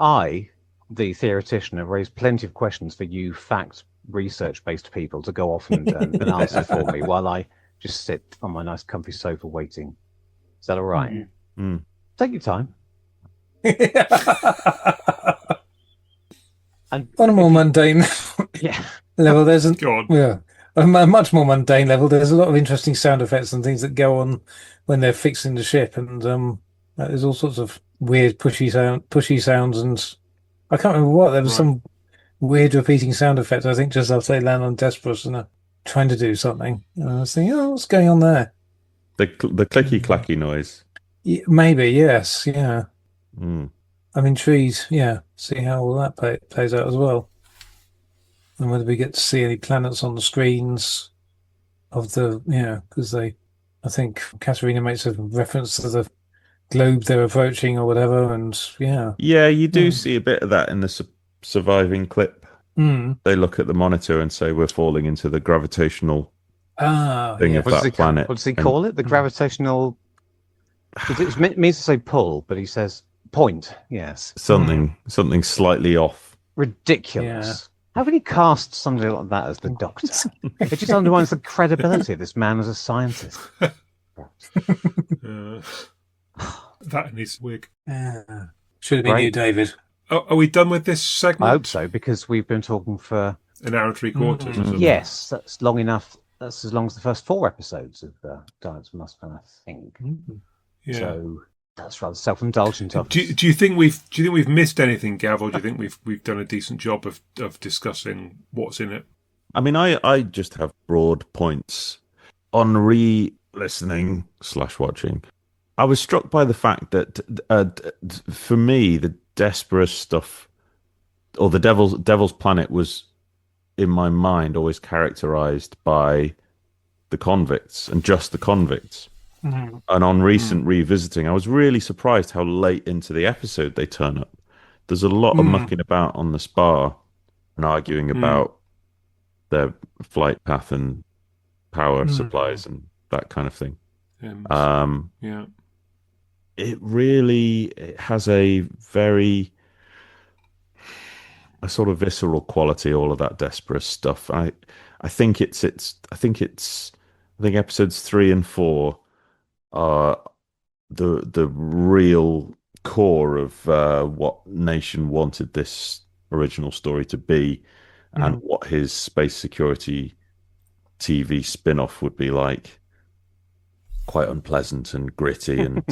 the theoretician, have raised plenty of questions for you, research-based people to go off and answer for me while I just sit on my nice, comfy sofa waiting. Is that all right? Take your time. And on a more mundane level, there's a much more mundane level. There's a lot of interesting sound effects and things that go on when they're fixing the ship, and there's all sorts of weird pushy sounds, and I can't remember what. There was some weird repeating sound effect, I think, just after they land on Desperus and are trying to do something. And I was thinking, what's going on there? The clicky clacky noise. Maybe, yes, yeah. I'm intrigued, see how all that plays out as well. And whether we get to see any planets on the screens of because I think Katerina makes a reference to the globe they're approaching or whatever, and you do see a bit of that in the surviving clip. They look at the monitor and say we're falling into the gravitational thing of that planet. What does he call it? The gravitational. It means to say pull, but he says point. Yes, something slightly off. Ridiculous. How can he cast somebody like that as the Doctor? It just undermines the credibility of this man as a scientist. That and his wig. Should have been you, David. Oh, are we done with this segment? I hope so, because we've been talking for an hour and 3/4. Or something. Yes, that's long enough. That's as long as the first 4 episodes of Daleks Masterplan, I think. Yeah. So that's rather self-indulgent of us. Do you think we've missed anything, Gav, or do you think we've done a decent job of discussing what's in it? I mean, I just have broad points on re-listening / watching. I was struck by the fact that for me, the Desperus stuff, or the Devil's Planet, was in my mind always characterized by the convicts and just the convicts. And on recent revisiting, I was really surprised how late into the episode they turn up. There's a lot of mucking about on the spar and arguing about their flight path and power supplies and that kind of thing. It has a sort of visceral quality, all of that Desperus stuff. I think episodes 3 and 4 are the real core of what Nation wanted this original story to be, and what his space security TV spin-off would be like. Quite unpleasant and gritty and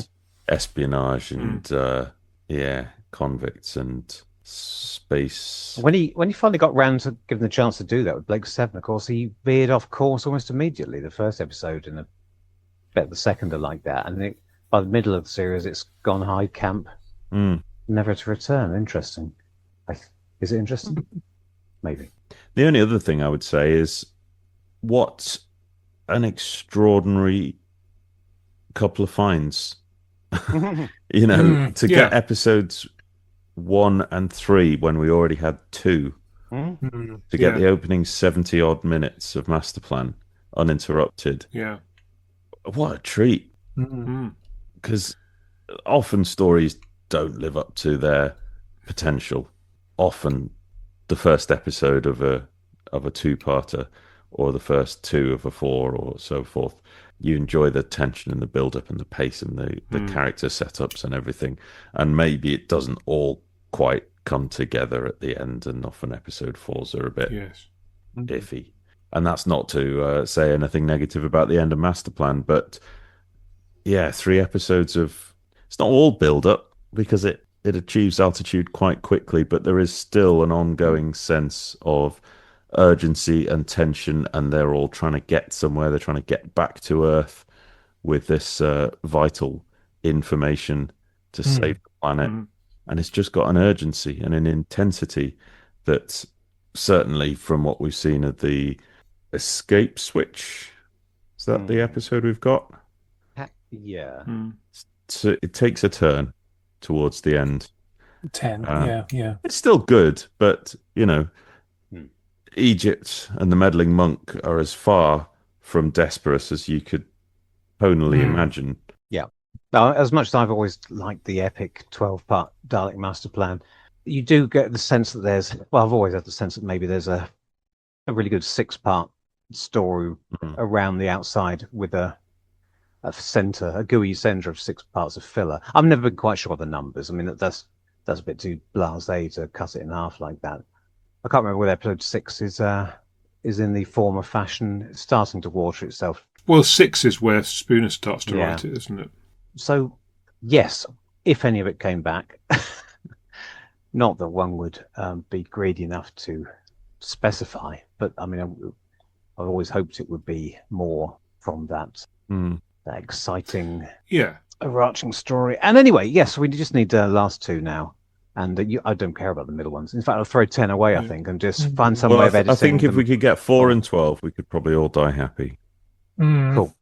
espionage and convicts and space. When he finally got round to giving the chance to do that with Blake Seven, of course, he veered off course almost immediately. The first episode and a bit of the second are like that, and by the middle of the series, it's gone high camp, never to return. Interesting. Is it interesting? Maybe. The only other thing I would say is what an extraordinary couple of finds. To get episodes 1 and 3 when we already had 2, to get the opening 70 odd minutes of Masterplan uninterrupted. What a treat. Because often stories don't live up to their potential. Often the first episode of a 2-parter, or the first 2 of a 4, or so forth, you enjoy the tension and the build-up and the pace and the character setups and everything. And maybe it doesn't all quite come together at the end, and often episode 4s are a bit iffy. And that's not to say anything negative about the end of Masterplan, but 3 episodes of... It's not all build-up, because it achieves altitude quite quickly, but there is still an ongoing sense of urgency and tension, and they're all trying to get somewhere. They're trying to get back to Earth with this vital information to save the planet. And it's just got an urgency and an intensity that, certainly from what we've seen of the Escape Switch, is that the episode we've got? Yeah. So it takes a turn. towards the end. 10, yeah. It's still good, but, Hmm. Egypt and the meddling monk are as far from Desperate as you could tonally imagine. Yeah. Now, as much as I've always liked the epic 12-part Dalek Masterplan, you do get the sense that I've always had the sense that maybe there's a really good 6-part story around the outside with a GUI center of 6 parts of filler. I've never been quite sure of the numbers. I mean, that's a bit too blasé to cut it in half like that. I can't remember whether episode 6 is in the form of fashion. It's starting to water itself. Well, 6 is where Spooner starts to write it, isn't it? So, yes, if any of it came back, not that one would be greedy enough to specify, but I mean, I've always hoped it would be more from that exciting, overarching story. And anyway, yes, we just need the last 2 now. And I don't care about the middle ones. In fact, I'll throw 10 away, I think, and just find some way of editing. I think if we could get 4 and 12, we could probably all die happy. Cool.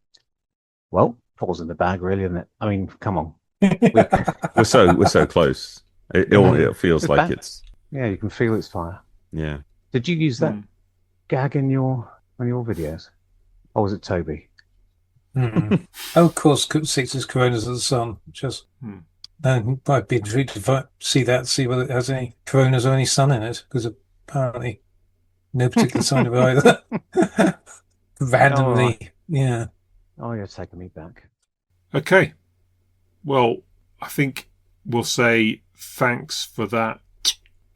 Well, falls in the bag, really, isn't it? I mean, come on. We're so close. It feels like bad. it's. Yeah, you can feel its fire. Yeah. Did you use that gag on your videos, or was it Toby? Oh, of course, 6 is Coronas of the Sun. Just I'd be intrigued to see whether it has any Coronas or any sun in it, because apparently no particular sign of either. Randomly, yeah. Oh, you're taking me back. Okay. Well, I think we'll say thanks for that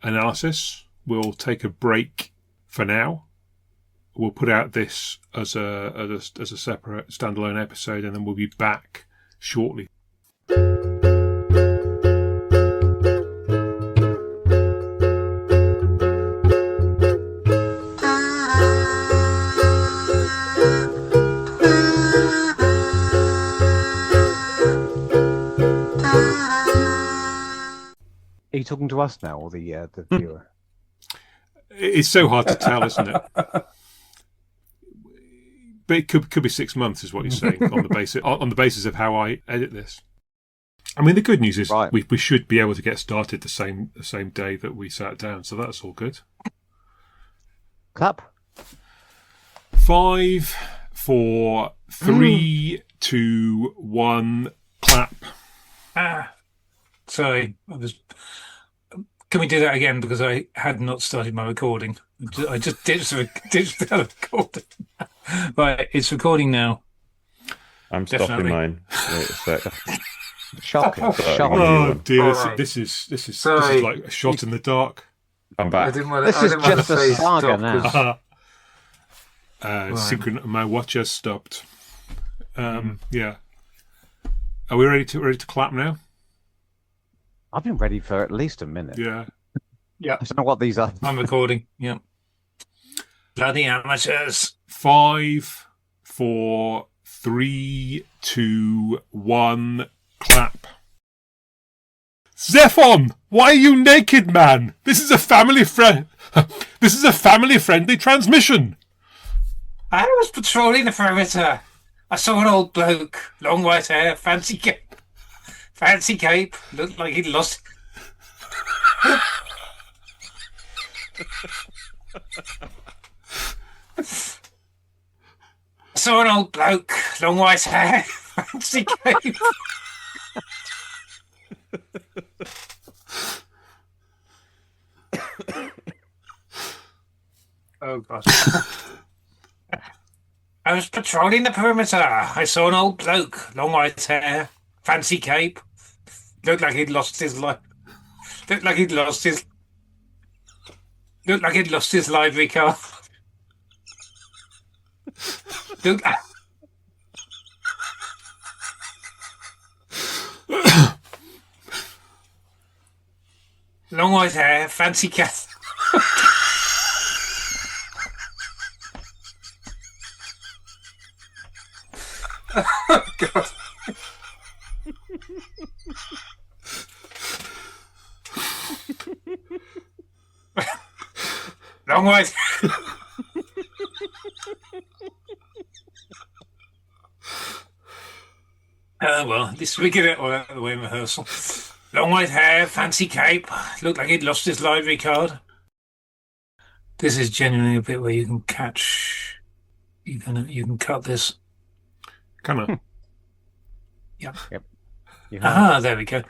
analysis. We'll take a break for now. We'll put out this as a separate standalone episode, and then we'll be back shortly. Are you talking to us now, or the viewer? It's so hard to tell, isn't it? But it could be 6 months, is what you're saying, on the basis of how I edit this. I mean, the good news is we should be able to get started the same day that we sat down, so that's all good. Clap. 5, 4, 3, 2, 1, clap. Sorry, Can we do that again? Because I had not started my recording. I just ditched the recording. Right, it's recording now. I'm stopping mine. Wait a sec. Shocking. Oh dear, Right. this is like a shot in the dark. I'm back. This is just a saga now. My watch has stopped. Yeah. Are we ready to clap now? I've been ready for at least a minute. Yeah. Yeah. I don't know what these are. I'm recording. Yeah. Bloody amateurs. 5, 4, 3, 2, 1, clap. Zephon, why are you naked, man? This is a family friendly transmission. I was patrolling the perimeter. I saw an old bloke, long white hair, fancy cape. Looked like he'd lost. I saw an old bloke, long white hair, fancy cape. Oh gosh. I was patrolling the perimeter. I saw an old bloke, long white hair, fancy cape. Looked like he'd lost his life. Looked like he'd lost his library card. Long white hair, fancy cat. Oh, God. Long white. Well, at least we get it all out of the way in rehearsal. long white hair, fancy cape. Looked like he'd lost his library card. This is genuinely a bit where you can catch. You can cut this. Can I? Yeah. Yep. There we go.